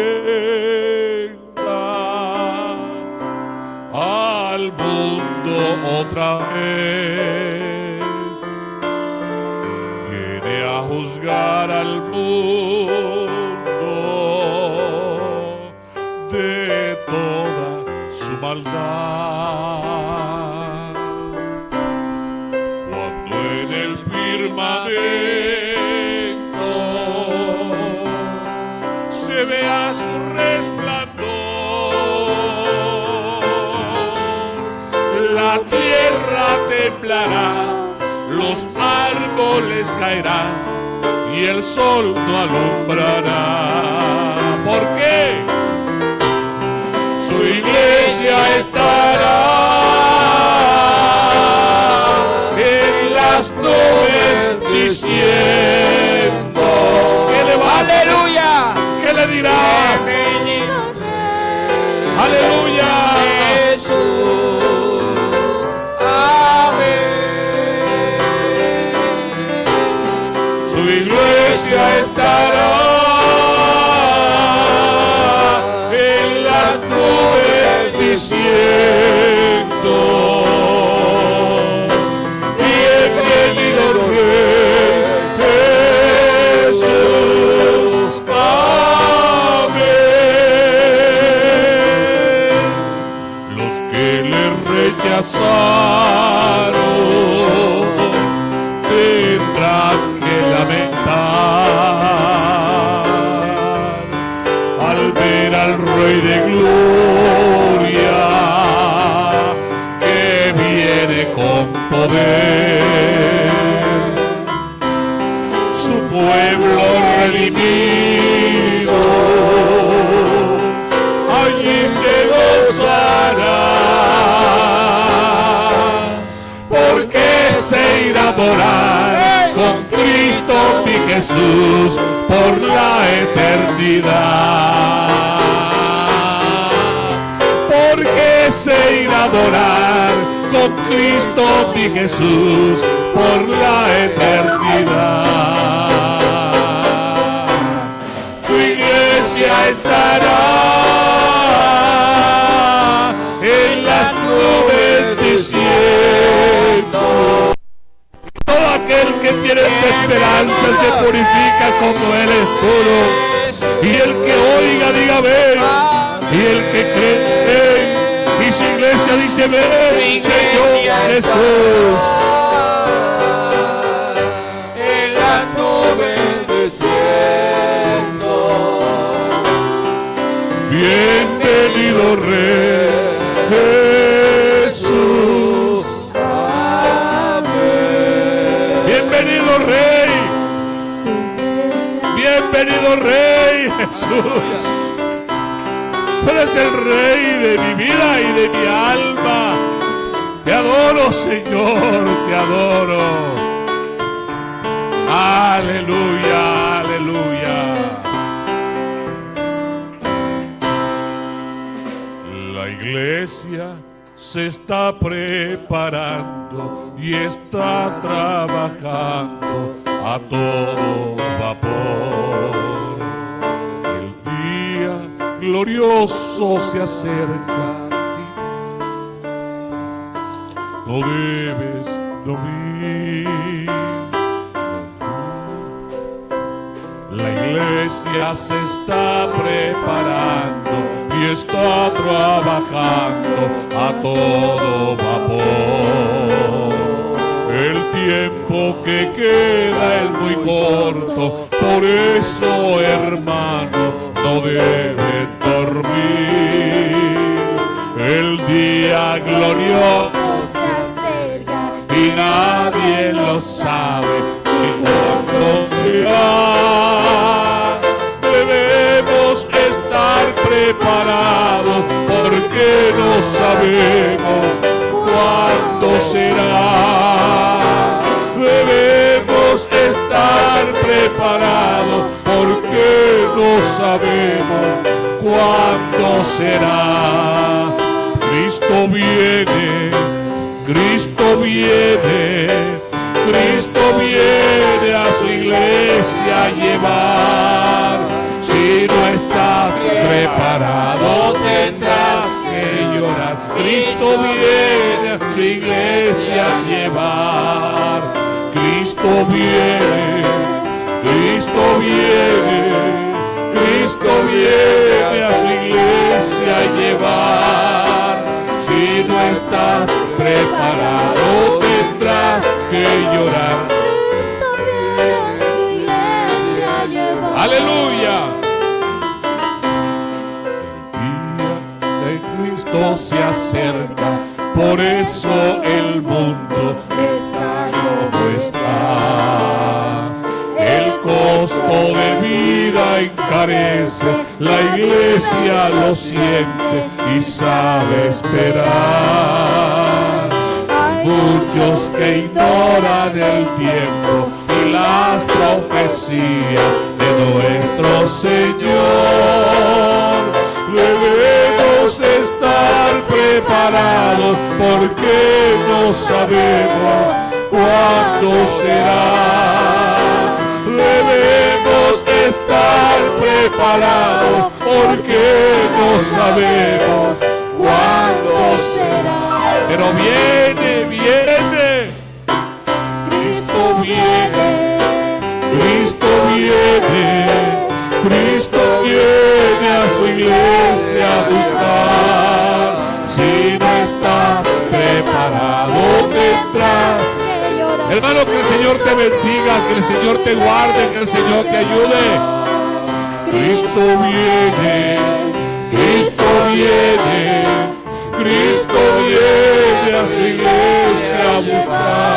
al mundo otra vez, viene a juzgar al mundo de toda su maldad. Cuando en el firmamento se vea su resplandor, la tierra temblará, los árboles caerán y el sol no alumbrará. ¿Por qué? Su iglesia estará en las nubes diciendo: ¿qué le vas a hacer? ¡Aleluya! ¿Qué le dirás? ¡Aleluya! Jesús. Amén. Su iglesia estará en las nubes hermano tendrán que lamentar al ver al Rey de Gloria que viene con poder. Su pueblo redimido allí se gozará, porque se irá a morar con Cristo mi Jesús por la eternidad. Porque se irá a morar con Cristo mi Jesús por la eternidad. Su iglesia estará en las nubes diciendo. Todo aquel que tiene esta esperanza se purifica como Él es puro. Y el que oiga diga ven. Y el que cree ven. Y su iglesia dice ven, Señor Jesús. En las nubes diciendo. Bienvenido Rey Jesús. Amén. Bienvenido Rey. Bienvenido Rey Jesús. Tú eres el Rey de mi vida y de mi alma. Te adoro, Señor, te adoro. Aleluya, aleluya. La iglesia se está preparando y está trabajando a todo vapor. El día glorioso se acerca. No debes dormir. La iglesia se está preparando y está trabajando a todo vapor. El tiempo que queda es muy corto, por eso, hermano, no debes dormir. El día glorioso Se acerca y nadie lo sabe ni cuándo será. Debemos estar preparados porque no sabemos cuándo será. Debemos estar preparados porque no sabemos cuándo será. Cristo viene, Cristo viene, Cristo viene a su iglesia a llevar. Si no estás preparado tendrás que llorar. Cristo viene a su iglesia a llevar. Cristo viene, Cristo viene, Cristo viene a su iglesia a llevar. Si no estás preparado tendrás que llorar. Cristo viene a su iglesia a llevar. Aleluya. El día de Cristo se acerca, por eso el mundo está como está. El costo de vida encarece, la iglesia lo siente y sabe esperar. Hay muchos que ignoran el tiempo y las profecías de nuestro Señor. Debemos estar preparados porque no sabemos cuándo será. Debemos estar preparados porque no sabemos cuándo será. Pero viene, viene. Cristo viene, Cristo viene, Cristo viene a su iglesia a buscar. Si no estás preparado ¿A dónde entras? Hermano, que el Señor te bendiga, que el Señor te guarde, que el Señor te ayude. Cristo viene, Cristo viene, Cristo viene a su iglesia a buscar.